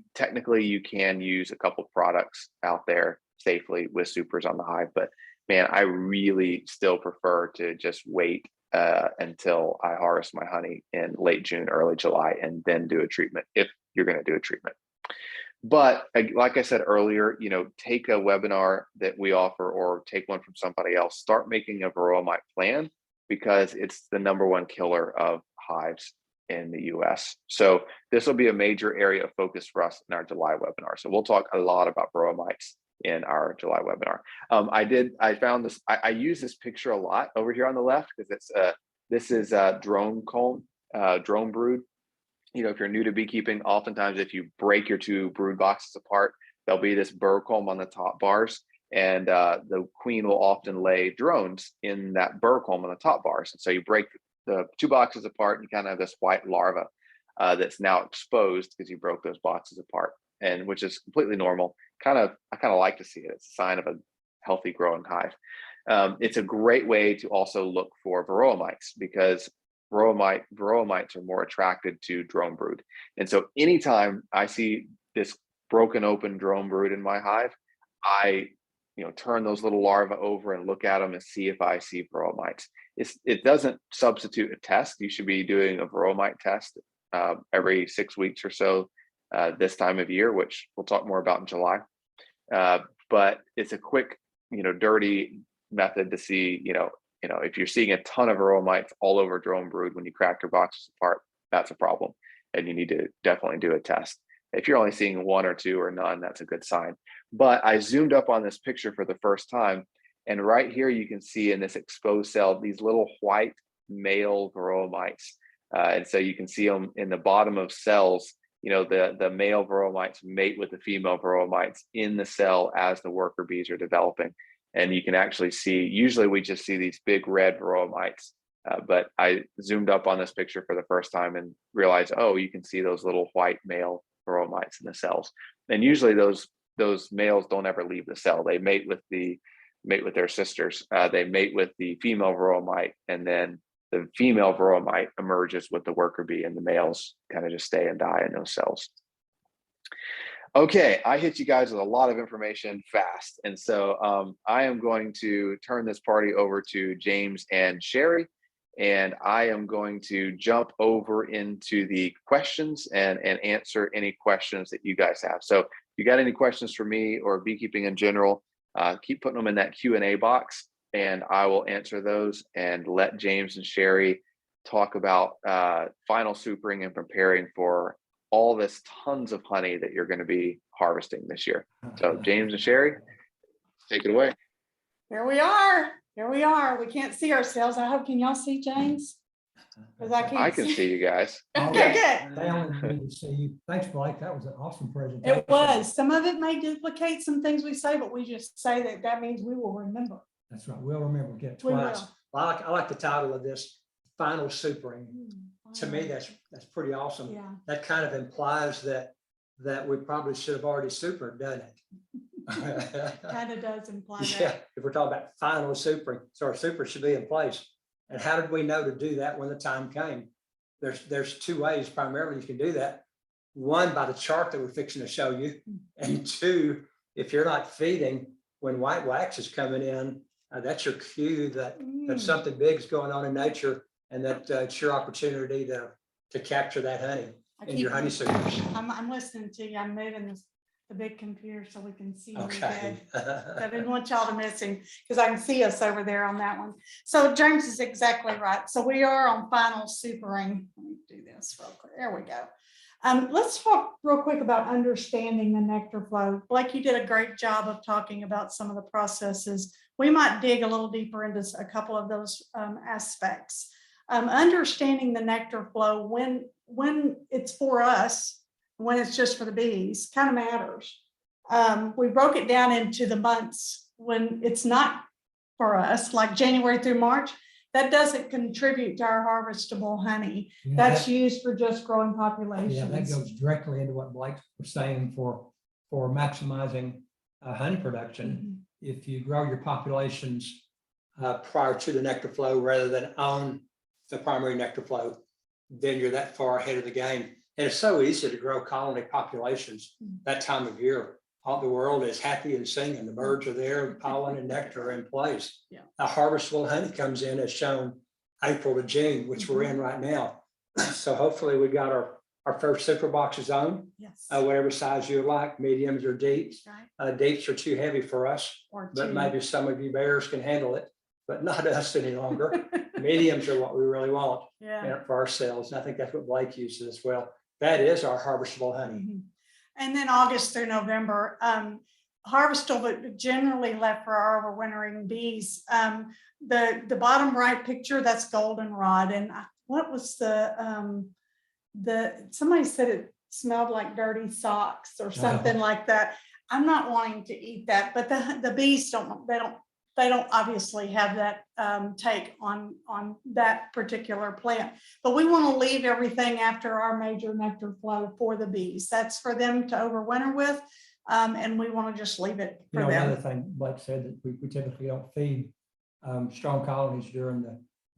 can use a couple products out there safely with supers on the hive, but man, I really still prefer to just wait until I harvest my honey in late June, early July, and then do a treatment if you're going to do a treatment. But like I said earlier, take a webinar that we offer or take one from somebody else. Start making a Varroa mite plan because it's the #1 killer of hives in the US. So this will be a major area of focus for us in our July webinar. So we'll talk a lot about Varroa mites in our July webinar. I found this, I use this picture a lot over here on the left because it's this is drone comb, drone brood. If you're new to beekeeping, oftentimes if you break your two brood boxes apart, there'll be this burr comb on the top bars, and the queen will often lay drones in that burr comb on the top bars. And so you break the two boxes apart, and you kind of have this white larva that's now exposed because you broke those boxes apart, and which is completely normal. I kind of like to see it. It's a sign of a healthy growing hive. It's a great way to also look for Varroa mites because Varroa mites are more attracted to drone brood. And so anytime I see this broken open drone brood in my hive, I turn those little larvae over and look at them and see if I see Varroa mites. It doesn't substitute a test. You should be doing a Varroa mite test every 6 weeks or so this time of year, which we'll talk more about in July. But it's a quick, dirty method to see, if you're seeing a ton of Varroa mites all over drone brood when you crack your boxes apart, that's a problem. And you need to definitely do a test. If you're only seeing one or two or none, that's a good sign. But I zoomed up on this picture for the first time. And right here, you can see in this exposed cell, these little white male Varroa mites. And so you can see them in the bottom of cells. The male Varroa mites mate with the female Varroa mites in the cell as the worker bees are developing. And you can actually see, usually we just see these big red Varroa mites, but I zoomed up on this picture for the first time and realized, oh, you can see those little white male Varroa mites in the cells. And usually those males don't ever leave the cell. They mate with their sisters. They mate with the female Varroa mite, and then the female Varroa mite emerges with the worker bee, and the males kind of just stay and die in those cells. Okay, I hit you guys with a lot of information fast. And so I am going to turn this party over to James and Sherry, and I am going to jump over into the questions and answer any questions that you guys have. So if you got any questions for me or beekeeping in general, keep putting them in that Q&A box, and I will answer those and let James and Sherry talk about final supering and preparing for all this tons of honey that you're going to be harvesting this year. So James and Sherry, take it away. Here we are. Here we are. We can't see ourselves. I hope, can y'all see James? Because I can't I can see you guys. Okay, good. They only need to see you. Thanks, Blake. That was an awesome presentation. It was. Some of it may duplicate some things we say, but we just say that that means we will remember. That's right. We'll remember, get We twice. will. I like the title of this, Final Supering. To me, Wow. that's pretty awesome. Yeah. That kind of implies that we probably should have already supered, doesn't it? Kind of does imply Yeah, that. if we're talking about final supering, so our super should be in place. And how did we know to do that when the time came? There's two ways primarily you can do that. One, by the chart that we're fixing to show you, and two, if you're not feeding when white wax is coming in, that's your cue that something big is going on in nature, and that it's your opportunity to capture that honey in your honey supers. I'm listening to you. I'm moving the big computer so we can see you Okay. good. I didn't want y'all to miss him because I can see us over there on that one. So James is exactly right. So we are on final supering. Let me do this real quick. There we go. Let's talk real quick about understanding the nectar flow. Blake, you did a great job of talking about some of the processes. We might dig a little deeper into a couple of those aspects. Understanding the nectar flow when it's for us, when it's just for the bees, kind of matters. We broke it down into the months when it's not for us, like January through March. That doesn't contribute to our harvestable honey. Yeah, That's that- used for just growing Yeah, that populations. goes directly into what Blake was saying for maximizing honey production. If you grow your populations Prior to the nectar flow rather than on the primary nectar flow, then you're that far ahead of the game. And it's so easy to grow colony populations that time of year. All the world is happy and singing. The birds are there, the pollen and nectar are in place. Yeah. A harvestable honey comes in as shown April to June, which we're in right now. So hopefully we got our first super boxes on, Yes. whatever size you like, mediums or deeps. Right. Deeps are too heavy for us, Or but two. maybe some of you bears can handle it, but not us any longer. Mediums are what we really want Yeah. for ourselves. And I think that's what Blake uses as well. That is our harvestable honey. Mhm. And then August through November, harvestable, but generally left for our overwintering bees. The bottom right picture, that's goldenrod. And what was somebody said it smelled like dirty socks or something like that. I'm not wanting to eat that, but the bees they don't obviously have that take on that particular plant. But we want to leave everything after our major nectar flow for the bees. That's for them to overwinter with. And we want to just leave it You for know, another them. thing Blake said, that we typically don't feed strong colonies during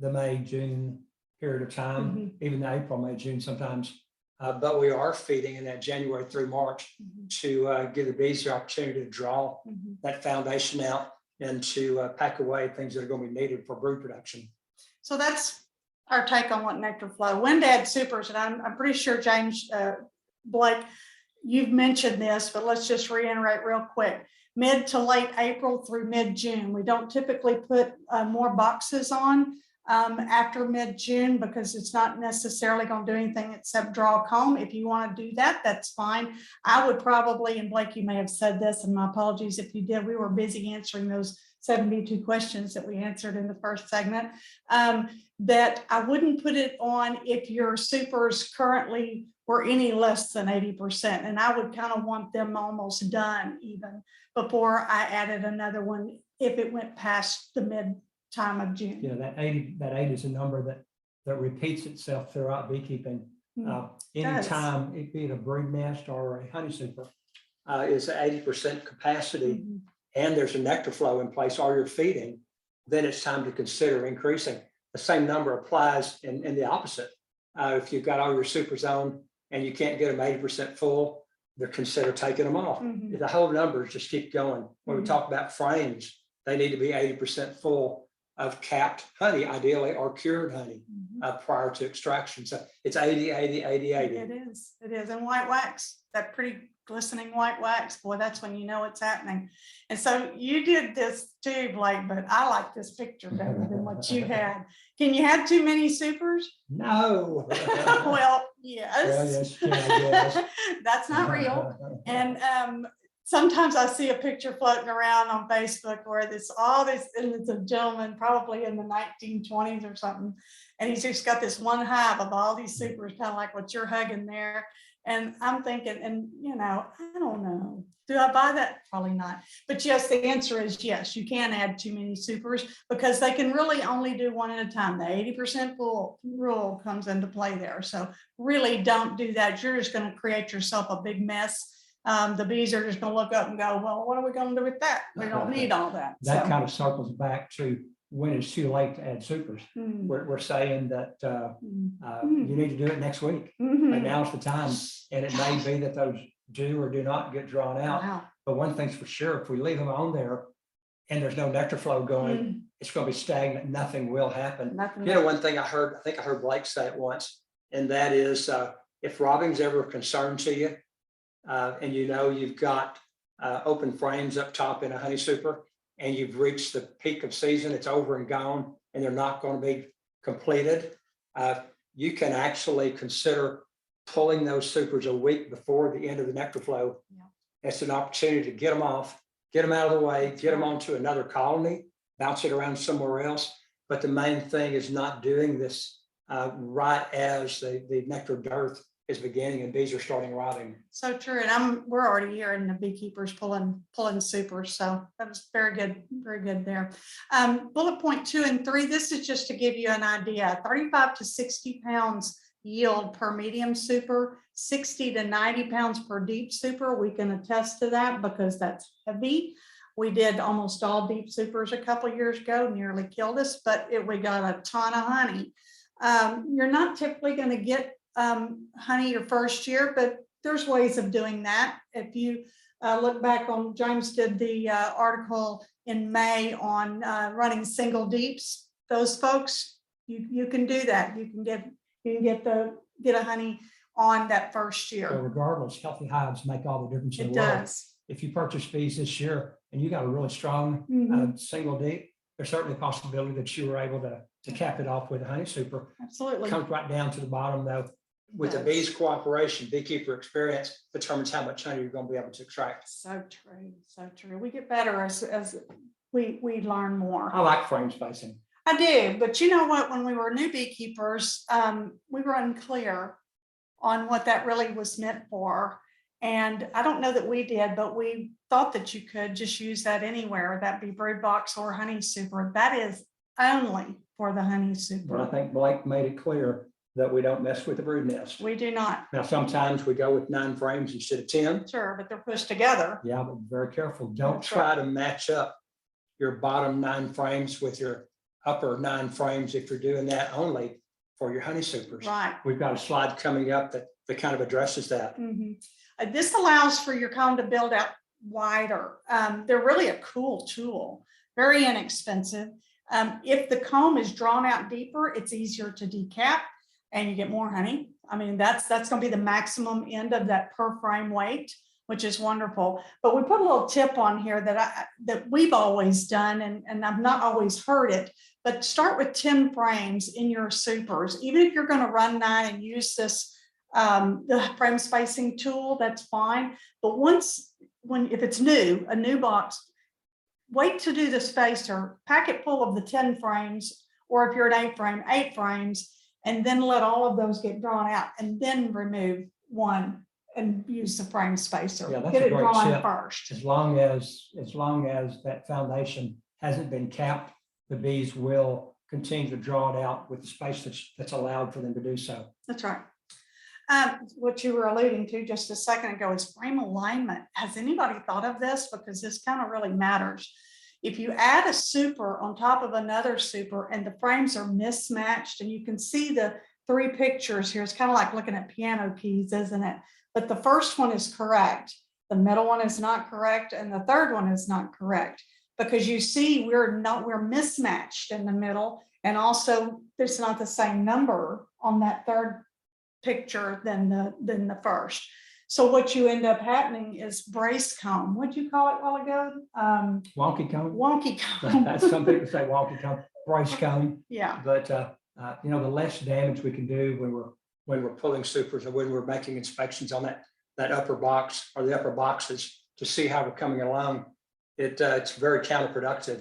the May, June period of time, even the April, May, June sometimes. But we are feeding in that January through March to give the bees the opportunity to draw that foundation out and to pack away things that are going to be needed for brood production. So that's our take on what nectar flow. When to add supers, and I'm pretty sure James, Blake, you've mentioned this, but let's just reiterate real quick. Mid to late April through mid-June. We don't typically put more boxes on after mid-June because it's not necessarily going to do anything except draw a comb. If you want to do that, that's fine. I would probably, and Blake, you may have said this, and my apologies if you did, we were busy answering those 72 questions that we answered in the first segment, that I wouldn't put it on if your supers currently were any less than 80%. And I would kind of want them almost done even before I added another one if it went past the mid time of June. You know, that 80 is a number that repeats itself throughout beekeeping. Anytime it be it a brood nest or a honey super, Is 80% capacity and there's a nectar flow in place, or you're feeding, then it's time to consider increasing. The same number applies in the opposite. If you've got all your supers on and you can't get them 80% full, they're consider taking them off. Mhm. The whole numbers just keep going. When we Mhm. talk about frames, they need to be 80% full of capped honey, ideally, or cured honey prior to extraction. So it's 80, 80, 80, 80. It is. And white wax, that pretty glistening white wax, boy, that's when you know it's happening. And so you did this too, Blake, but I like this picture better than what you had. Can you have too many supers? No. Well, yes. Well, yes, yeah, yes. That's not real. And sometimes I see a picture floating around on Facebook where this all this, and it's a gentleman probably in the 1920s or something, and he's just got this one hive of all these supers, kind of like what you're hugging there. And I'm thinking, and I don't know, do I buy that? Probably not. But yes, the answer is yes. You can add too many supers because they can really only do one at a time. The 80% full rule comes into play there. So really don't do that. You're just going to create yourself a big mess. The bees are just going to look up and go, well, what are we going to do with that? We don't need all that. That So, kind of circles back to when it's too late to add supers. mm, We're saying that mm, you need to do it next week. mhm. And now's the time. And it may be that those do or do not get drawn out. Wow. But one thing's for sure, if we leave them on there and there's no nectar flow going, Mm, it's going to be stagnant. Nothing will happen. nothing. You know, one thing I think I heard Blake say it once, and that is if robbing's ever a concern to you, and you've got open frames up top in a honey super, and you've reached the peak of season, it's over and gone, and they're not going to be completed, you can actually consider pulling those supers a week before the end of the nectar flow. Yeah. It's an opportunity to get them off, get them out of the way, get them onto another colony, bounce it around somewhere else. But the main thing is not doing this right as the nectar dearth is beginning and bees are starting robbing. So true. And we're already hearing the beekeepers pulling supers. So that was very good there. Bullet point 2 and 3, this is just to give you an idea, 35 to 60 pounds yield per medium super, 60 to 90 pounds per deep super. We can attest to that because that's heavy. We did almost all deep supers a couple of years ago, nearly killed us, but we got a ton of honey. You're not typically going to get honey your first year, but there's ways of doing that. If you look back on, James did the article in May on running single deeps. Those folks, you can do that. You can get a honey on that first So year. regardless, healthy hives make all the difference in It the world. does. If you purchase bees this year and you got a really strong Mhm. single deep, there's certainly a possibility that you were able to cap it off with a honey super. Absolutely. Comes right down to the bottom though. With the bees' cooperation, beekeeper experience determines how much honey you're going to be able to extract. So true. So true. We get better as we learn more. I like frame spacing. I do, but you know what? When we were new beekeepers, we were unclear on what that really was meant for. And I don't know that we did, but we thought that you could just use that anywhere. That'd be brood box or honey super. That is only for the honey But I super. think Blake made it clear that we don't mess with the brood nest. We do not. Now, sometimes we go with 9 frames instead of 10. Sure, but they're pushed together. Yeah, but be very careful. Don't That's Try to match up your bottom 9 frames with your upper 9 frames if you're doing that only for your honey supers. Right. We've got a slide coming up that kind of addresses that. Mhm. This allows for your comb to build out wider. They're really a cool tool, very inexpensive. If the comb is drawn out deeper, it's easier to decap and you get more honey. I mean, that's going to be the maximum end of that per frame weight, which is wonderful. But we put a little tip on here that we've always done, and I've not always heard it, but start with 10 frames in your supers. Even if you're going to run 9 and use this the frame spacing tool, that's fine. But if it's a new box, wait to do the spacer, pack it full of the 10 frames, or if you're an 8 frames, and then let all of those get drawn out, and then remove one and use the frame spacer. Yeah, that's Get a it great drawn tip. first. As long as that foundation hasn't been capped, the bees will continue to draw it out with the space that's allowed for them to do so. That's right. What you were alluding to just a second ago is frame alignment. Has anybody thought of this? Because this kind of really matters. If you add a super on top of another super and the frames are mismatched, and you can see the 3 pictures here, it's kind of like looking at piano keys, isn't it? but the first one is correct. The middle one is not correct, and the third one is not correct. Because you see, we're mismatched in the middle, and also there's not the same number on that third picture than the first. So what you end up happening is brace comb. What'd you call it a while ago? Wonky comb. Wonky comb. That's some people say wonky comb, brace comb. Yeah. But you know, the less damage we can do When we're pulling supers or when we're making inspections on that upper box or the upper boxes to see how we're coming along, it's very counterproductive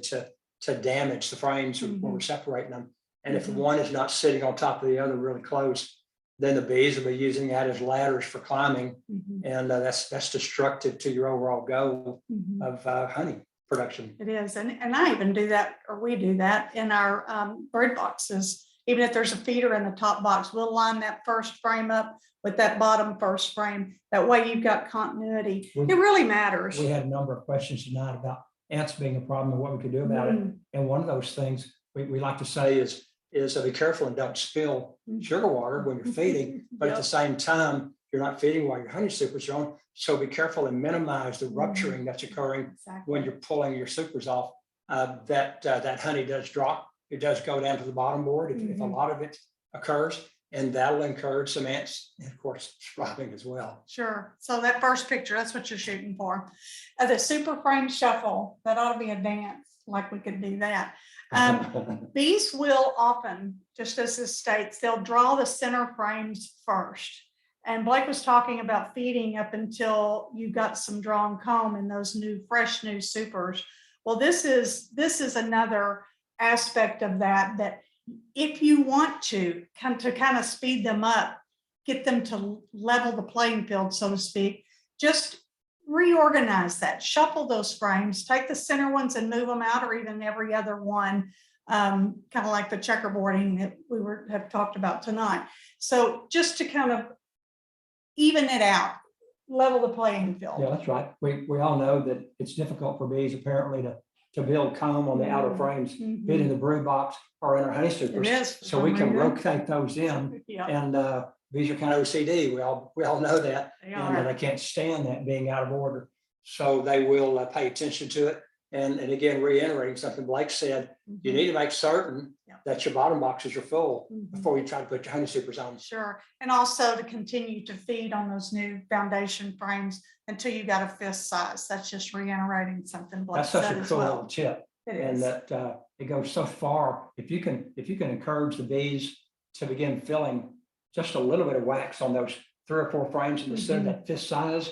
to damage the frames when we're separating them. And if one is not sitting on top of the other really close, then the bees will be using that as ladders for climbing. And that's destructive to your overall goal of honey production. It is. And I even do that, or we do that in our bird boxes. Even if there's a feeder in the top box, we'll line that first frame up with that bottom first frame. That way you've got continuity. It really matters. We had a number of questions tonight about ants being a problem and what we could do about it. And one of those things we like to say is be careful and don't spill sugar water when you're feeding, but at the same time, you're not feeding while your honey supers are on. So be careful and minimize the rupturing that's occurring when you're pulling your supers off. That honey does drop. It does go down to the bottom board if a lot of it occurs, and that'll encourage some ants, and of course, swapping as well. Sure. So that first picture, that's what you're shooting for. The super frame shuffle, that ought to be a dance, like we could do that. Bees will often, just as this states, they'll draw the center frames first. And Blake was talking about feeding up until you got some drawn comb in those fresh new supers. Well, this is another aspect of that if you want to kind of speed them up, get them to level the playing field, so to speak, just reorganize that, shuffle those frames, take the center ones and move them out, or even every other one, kind of like the checkerboarding that we have talked about tonight. So just to kind of even it out, level the playing field. Yeah, that's right. We all know that it's difficult for bees apparently to build comb on the outer frames, be it in the brood box or in our honey supers. So we can rotate those in, and bees are kind of OCD. We all know that, and they can't stand that being out of order. So they will pay attention to it. And again, reiterating something Blake said, you need to make certain that your bottom boxes are full before you try to put your honey supers on. Sure. And also to continue to feed on those new foundation frames until you got a fist size. That's just reiterating something Blake said. That's such a cool little tip. And that it goes so far. If you can encourage the bees to begin filling just a little bit of wax on those 3 or 4 frames instead of that fist size,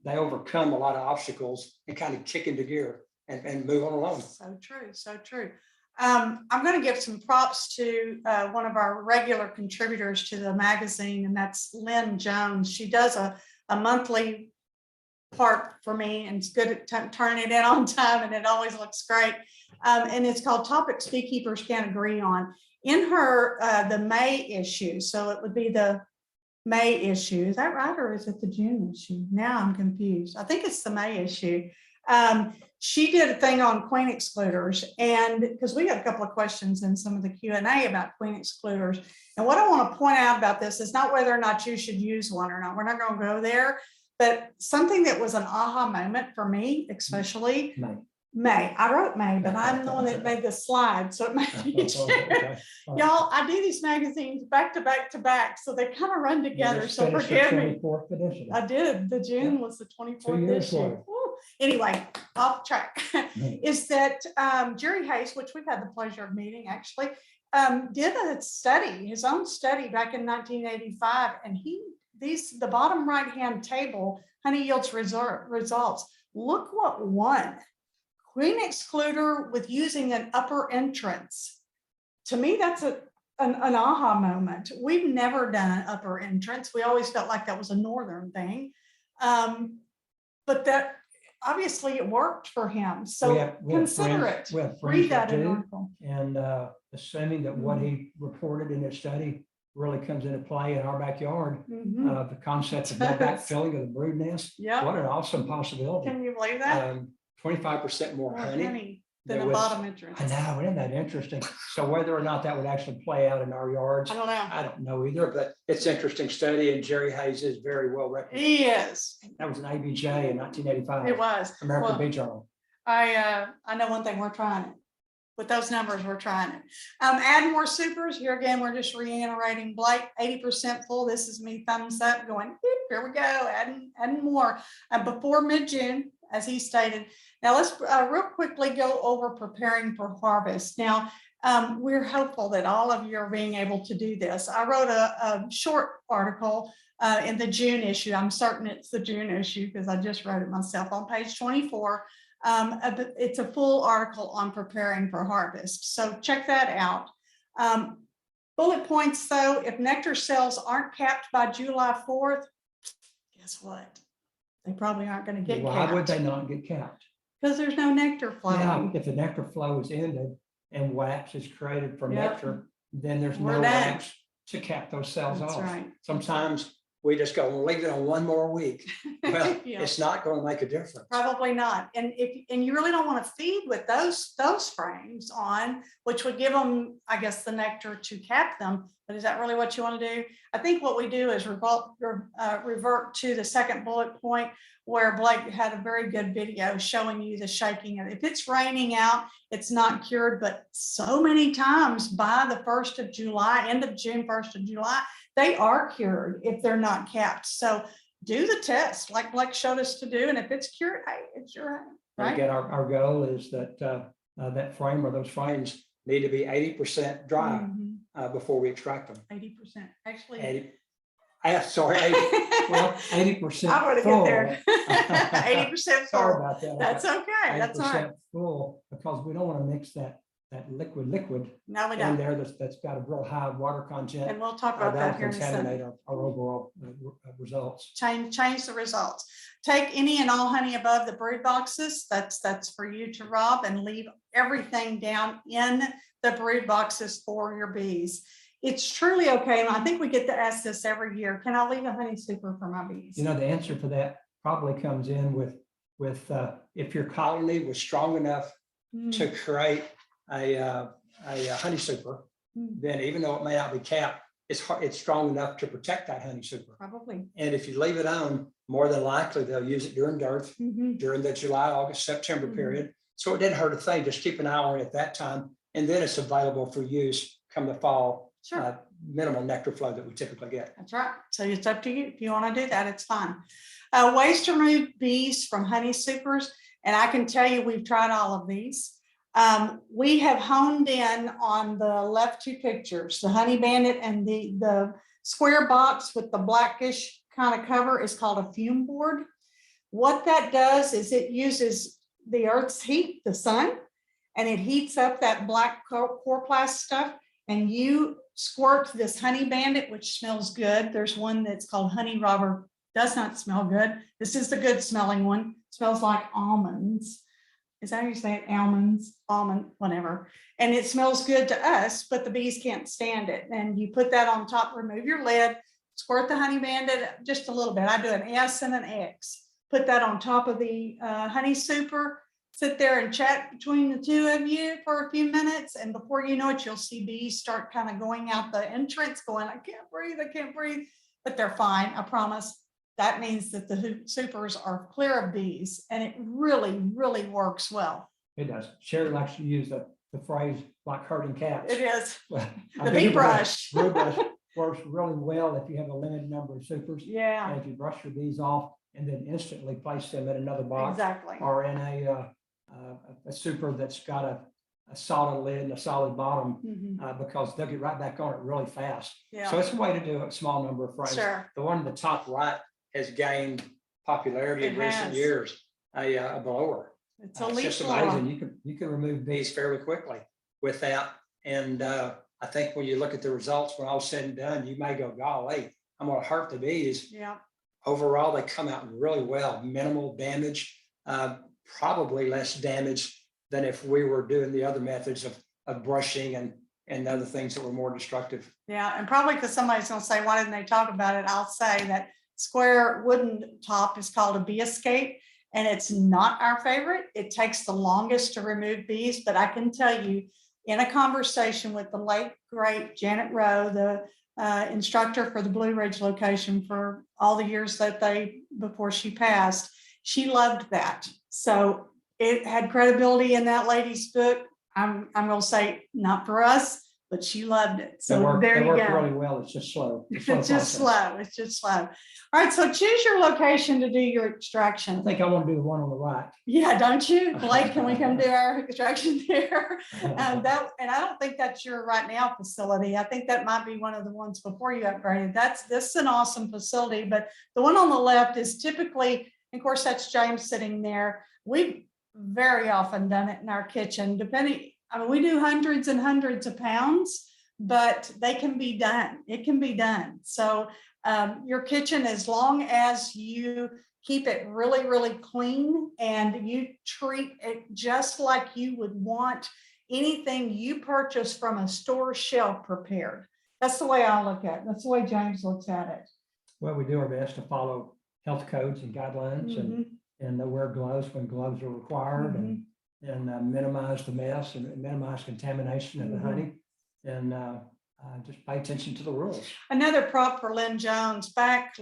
they overcome a lot of obstacles and kind of kick into gear and move on along. So true, so true. I'm going to give some props to one of our regular contributors to the magazine, and that's Lynn Jones. She does a monthly part for me, and it's good at turning it in on time, and it always looks great. And it's called Topics Beekeepers Can't Agree On. In her, the May issue, so it would be the May issue. Is that right, or is it the June issue? Now I'm confused. I think it's the May issue. She did a thing on queen excluders, and because we got a couple of questions in some of the Q&A about queen excluders. And what I want to point out about this is not whether or not you should use one or not. We're not going to go there, but something that was an aha moment for me, especially May. I wrote May, but I'm the one that made the slide, so it might be y'all. I do these magazines back to back to back, so they kind of run together. So forgive me. I did. The June was the 24th issue. Anyway, off track. Is that Jerry Hayes, which we've had the pleasure of meeting actually, did a study, his own study back in 1985, and the bottom right hand table, honey yields results. Look what won. Queen excluder with using an upper entrance. To me, that's an aha moment. We've never done an upper entrance. We always felt like that was a northern thing, but that obviously it worked for him. So consider it. Read that in an article. And assuming that what he reported in his study really comes into play in our backyard, the concept of no backfilling of the brood nest. Yeah. What an awesome possibility. Can you believe that? 25% more honey than There the was- bottom entrance. I know, isn't that interesting? So whether or not that would actually play out in our yards, I don't know. I don't know either, but it's interesting study, and Jerry Hayes is very well recognized. He is. That was an ABJ in 1985. It was. American Well, Bee Journal. I know one thing, we're trying it. With those numbers, we're trying it. Add more supers. Here again, we're just reiterating Blake, 80% full. This is me thumbs up going, here we go, adding more. Before mid-June, as he stated. Now let's real quickly go over preparing for harvest. Now, we're hopeful that all of you are being able to do this. I wrote a short article in the June issue. I'm certain it's the June issue because I just wrote it myself on page 24. It's a full article on preparing for harvest. So check that out. Bullet points though, if nectar sales aren't capped by July 4th, guess what? They probably aren't going to get Why would capped they not get capped? because there's no nectar Yeah, flowing. if the nectar flow is ended and wax is created for Yep. nectar, then there's We're no done. wax to cap those cells That's off. right. Sometimes we just go, we'll leave it on one more week. Well, Yeah. it's not going to make a difference. Probably not. And you really don't want to feed with those frames on, which would give them, I guess, the nectar to cap them. But is that really what you want to do? I think what we do is revert to the second bullet point where Blake had a very good video showing you the shaking. And if it's raining out, it's not cured, but so many times by the 1st of July, end of June, 1st of July, they are cured if they're not capped. So do the test like Blake showed us to do. And if it's cured, hey, it's your own, And right? again, our goal is that that frame or those frames need to be 80% dry before we extract them. 80%, actually. 80, sorry, 80, well, 80% I'm gonna full. get there. 80% Sorry full. about that. That's okay. That's all right. 80% full, because we don't want to mix that liquid No, we in don't. there that's got a real high water content. And we'll talk about That'll that here in a contaminate second. our overall results. Change the results. Take any and all honey above the brood boxes. That's for you to rob, and leave everything down in the brood boxes for your bees. It's truly okay. And I think we get to ask this every year. Can I leave a honey super for my bees? You know, the answer for that probably comes in with if your colony was strong enough to create a honey super, then even though it may not be capped, it's strong enough to protect that honey super. Probably. And if you leave it on, more than likely they'll use it during dearth, during the July, August, September period. So it didn't hurt a thing. Just keep an eye on it at that time, and then it's available for use come the fall. Sure. Minimal nectar flow that we typically get. That's right. So it's up to you. If you want to do that, it's fine. Ways to remove bees from honey supers. And I can tell you, we've tried all of these. We have honed in on the left two pictures, the honey bandit and the square box with the blackish kind of cover is called a fume board. What that does is it uses the earth's heat, the sun, and it heats up that black chloroplast stuff. And you squirt this honey bandit, which smells good. There's one that's called honey robber, does not smell good. This is the good smelling one. Smells like almonds. Is that how you say it? Almonds, almond, whatever. And it smells good to us, but the bees can't stand it. And you put that on top, remove your lid, squirt the honey bandit just a little bit. I do an S and an X. Put that on top of the honey super. Sit there and chat between the two of you for a few minutes. And before you know it, you'll see bees start kind of going out the entrance going, I can't breathe, but they're fine. I promise. That means that the supers are clear of bees, and it really, really works well. It does. Sherry likes to use the phrase like herding cats. It is. Well, The bee brush. Bee brush works really well if you have a limited number of supers. Yeah, And if you brush your bees off and then instantly place them in another box exactly. or in a super that's got a solid lid and a solid bottom, because they'll get right back on it really fast. Yeah, So it's a way to do a small number of frames. sure. The one in the top right has gained popularity in It recent has. years, a blower. It's a It's leaf just blower. amazing. You can remove bees fairly quickly with that. And I think when you look at the results, when all said and done, you may go, golly, I'm going to hurt the bees. Yeah, Overall, they come out really well, minimal damage, probably less damage than if we were doing the other methods of brushing and other things that were more destructive. yeah. And probably because somebody's going to say, why didn't they talk about it? I'll say that square wooden top is called a bee escape. and it's not our favorite. It takes the longest to remove bees, but I can tell you, in a conversation with the late great Janet Rowe, the instructor for the Blue Ridge location for all the years that before she passed, she loved that. So it had credibility in that lady's book. I'm going to say not for us, but she loved it. So there you go. It worked really well. It's just slow. It's just slow. It's just slow. All right. So choose your location to do your extraction. I think I want to do the one on the right. Yeah, don't you? Blake, can we come do our extraction there? And I don't think that's your right now facility. I think that might be one of the ones before you upgraded. This is an awesome facility, but the one on the left is typically, of course, that's James sitting there. We've very often done it in our kitchen, depending. I mean, we do hundreds and hundreds of pounds, but they can be done. It can be done. So your kitchen, as long as you keep it really, really clean and you treat it just like you would want anything you purchase from a store shelf prepared. That's the way I look at it. That's the way James looks at it. Well, we do our best to follow health codes and guidelines and wear gloves when gloves are required and minimize the mess and minimize contamination of the honey and just pay attention to the rules. Another prop for Lynn Jones, back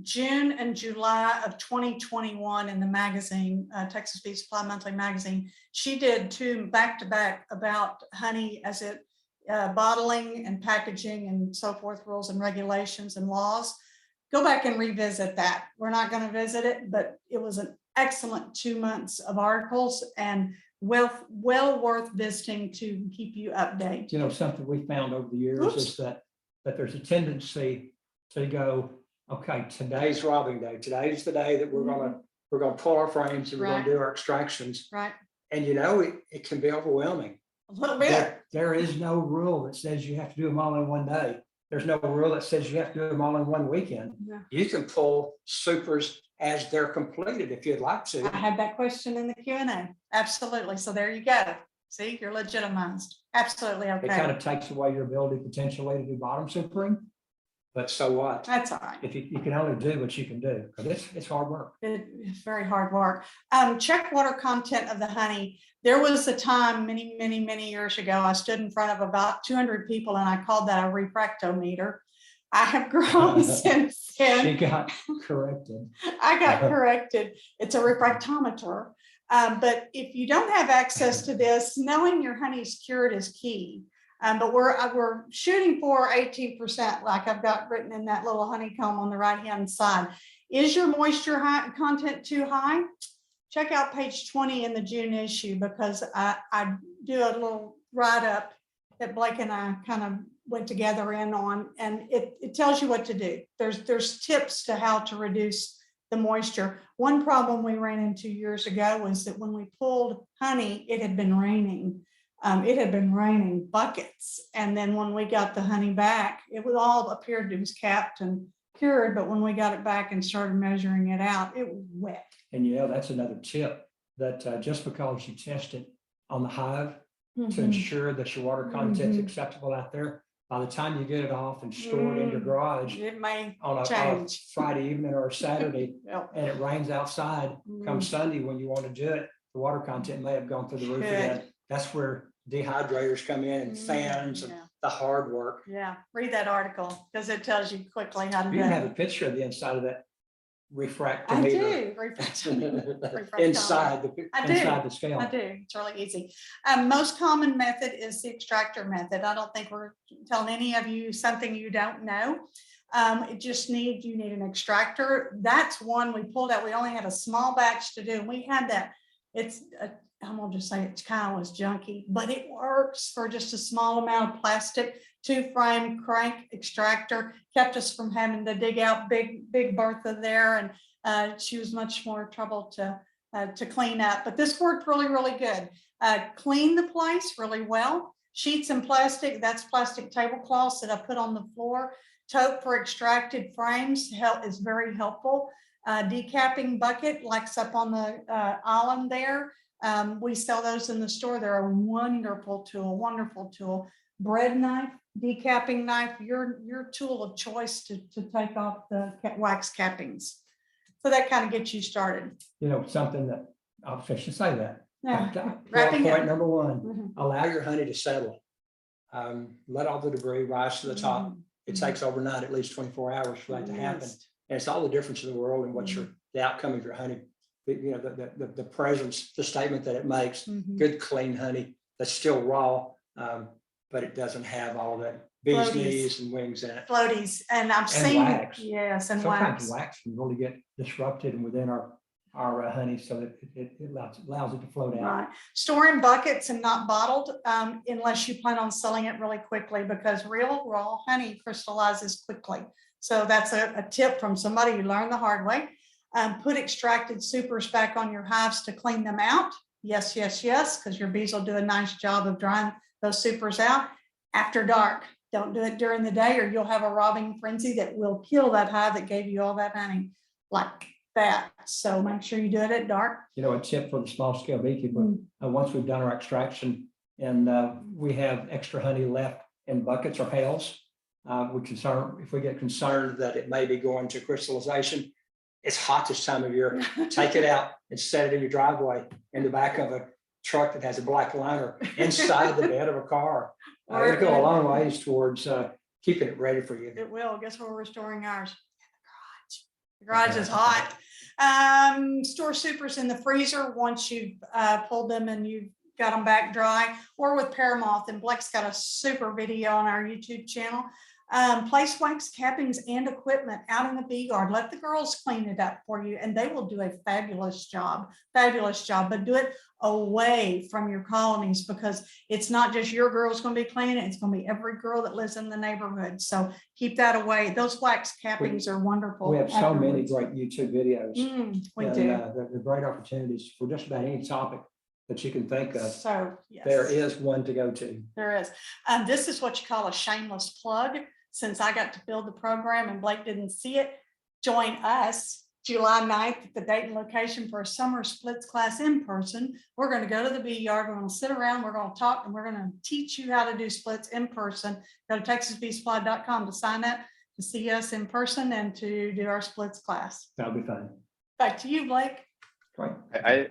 June and July of 2021 in the magazine, Texas Bee Supply Monthly magazine, she did 2 back-to-back about honey as it bottling and packaging and so forth, rules and regulations and laws. Go back and revisit that. We're not going to visit it, but it was an excellent 2 months of articles and well worth visiting to keep you updated. You know, something we found over the years is that there's a tendency to go, okay, today's robbing day. Today's the day that we're gonna pull our frames and we're gonna do our extractions. Right. And you know, it can be overwhelming. A little bit. There is no rule that says you have to do them all in one day. There's no rule that says you have to do them all in one weekend. Yeah. You can pull supers as they're completed if you'd like to. I had that question in the Q&A. Absolutely. So there you go. See, you're legitimized. Absolutely okay. It kind of takes away your ability potentially to do bottom supering, but so what? That's all right. If you can only do what you can do, because it's hard work. It's very hard work. Check water content of the honey. There was a time many years ago, I stood in front of about 200 people and I called that a refractometer. I have grown since then. She got corrected. I got corrected. It's a refractometer. But if you don't have access to this, knowing your honey's cured is key. But we're shooting for 18%, like I've got written in that little honeycomb on the right-hand side. Is your moisture content too high? Check out page 20 in the June issue, because I do a little write-up that Blake and I kind of went together in on, and it tells you what to do. There's tips to how to reduce the moisture. One problem we ran into years ago was that when we pulled honey, it had been raining. It had been raining buckets. And then when we got the honey back, it was all appeared it was capped and cured. But when we got it back and started measuring it out, it was wet. And you know, that's another tip, that just because you test it on the hive to ensure that your water content's acceptable out there, by the time you get it off and store it in your garage It may on a Friday evening or a Saturday, Yep. and it rains outside, come Sunday when you want to do it, the water content may have gone through the roof again. That's where dehydrators come in and fans and the hard work. Yeah, read that article because it tells you quickly how to do You it. have a picture of the inside of that refractometer. I do. Refractometer. Inside the scale. I do. It's really easy. Most common method is the extractor method. I don't think we're telling any of you something you don't know. You need an extractor. That's one we pulled out. We only had a small batch to do. And we had that. I'm gonna just say it kind of was junky, but it works for just a small amount of plastic. 2-frame crank extractor kept us from having to dig out big Bertha there, and she was much more trouble to clean up. But this worked really good. Clean the place really well. Sheets and plastic, that's plastic tablecloths that I put on the floor. Tote for extracted frames is very helpful. Decapping bucket, like up on the island there. We sell those in the store. They're a wonderful tool. Bread knife, decapping knife, your tool of choice to take off the wax cappings. So that kind of gets you started. You know, something that, I should say that. Yeah. Bullet point up. number one, Mhm. allow your honey to settle. Let all the debris rise to the top. It takes overnight, at least 24 hours for that to happen. Yes. And it's all the difference in the world and what the outcome of your honey, you know, the presence, the statement that it makes, Mhm. good, clean honey that's still raw, but it doesn't have all that bee's Floaties. knees and wings in it. Floaties, and I've And seen, wax. yes, and Sometimes wax. wax can really get disrupted and within our honey, so that it allows it to float out. Right. Store in buckets and not bottled, unless you plan on selling it really quickly, because real raw honey crystallizes quickly. So that's a tip from somebody who learned the hard way. Put extracted supers back on your hives to clean them out. Yes, yes, yes, because your bees will do a nice job of drying those supers out after dark. Don't do it during the day, or you'll have a robbing frenzy that will kill that hive that gave you all that honey like that. So make sure you do it at dark. You know, a tip for the small scale beekeeper, once we've done our extraction and we have extra honey left in buckets or pails, if we get concerned that it may be going to crystallization, it's hot this time of year, take it out and set it in your driveway in the back of a truck that has a black liner inside the bed of a car. It'll go a long ways towards keeping it ready for you. It will. Guess where we're storing ours? In the garage. The garage is hot. Store supers in the freezer once you've pulled them and you've got them back dry, or with paramoth. And Blake's got a super video on our YouTube channel. Place wax cappings and equipment out in the bee yard. Let the girls clean it up for you, and they will do a fabulous job, but do it away from your colonies, because it's not just your girl's going to be cleaning it, it's going to be every girl that lives in the neighborhood. So keep that away. Those wax cappings are wonderful. We have so many afterwards. great YouTube videos. We and, do. They're great opportunities for just about any topic that you can think of. So yes, There is one to go to. there is. This is what you call a shameless plug. Since I got to build the program and Blake didn't see it, join us July 9th at the date and location for a summer splits class in person. We're going to go to the bee yard. We're going to sit around. We're going to talk, and we're going to teach you how to do splits in person. Go to texasbeesupply.com to sign up to see us in person and to do our splits class. That'll be fun. Back to you, Blake. Right.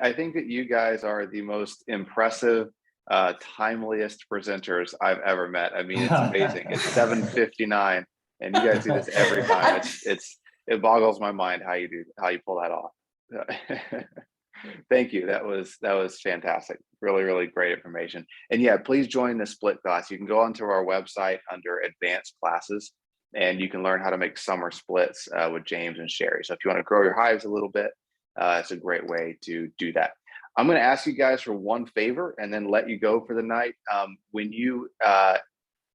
I think that you guys are the most impressive, timeliest presenters I've ever met. I mean, it's amazing. It's 7:59 and you guys do this every time. It boggles my mind how you pull that off. Thank you. That was fantastic. Really, really great information. And yeah, please join the split class. You can go onto our website under advanced classes, and you can learn how to make summer splits with James and Sherry. So if you want to grow your hives a little bit, it's a great way to do that. I'm going to ask you guys for one favor and then let you go for the night. When you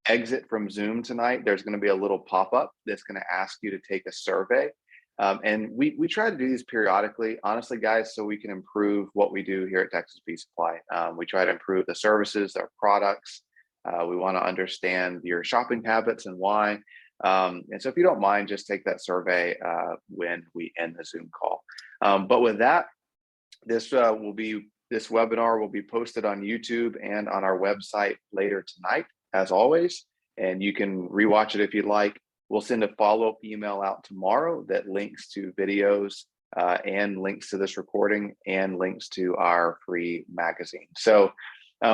exit from Zoom tonight, there's going to be a little pop-up that's going to ask you to take a survey. And we try to do these periodically, honestly, guys, so we can improve what we do here at Texas Bee Supply. We try to improve the services, our products. We want to understand your shopping habits and why. And so if you don't mind, just take that survey when we end the Zoom call. But with that, this webinar will be posted on YouTube and on our website later tonight, as always, and you can rewatch it if you'd like. We'll send a follow-up email out tomorrow that links to videos and links to this recording and links to our free magazine. So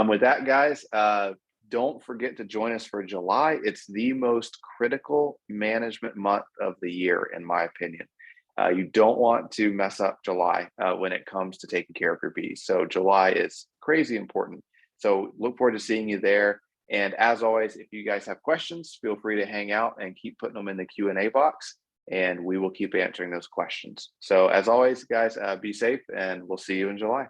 with that, guys, don't forget to join us for July. It's the most critical management month of the year, in my opinion. You don't want to mess up July when it comes to taking care of your bees. So July is crazy important. So look forward to seeing you there. And as always, if you guys have questions, feel free to hang out and keep putting them in the Q&A box, and we will keep answering those questions. So as always, guys, be safe, and we'll see you in July.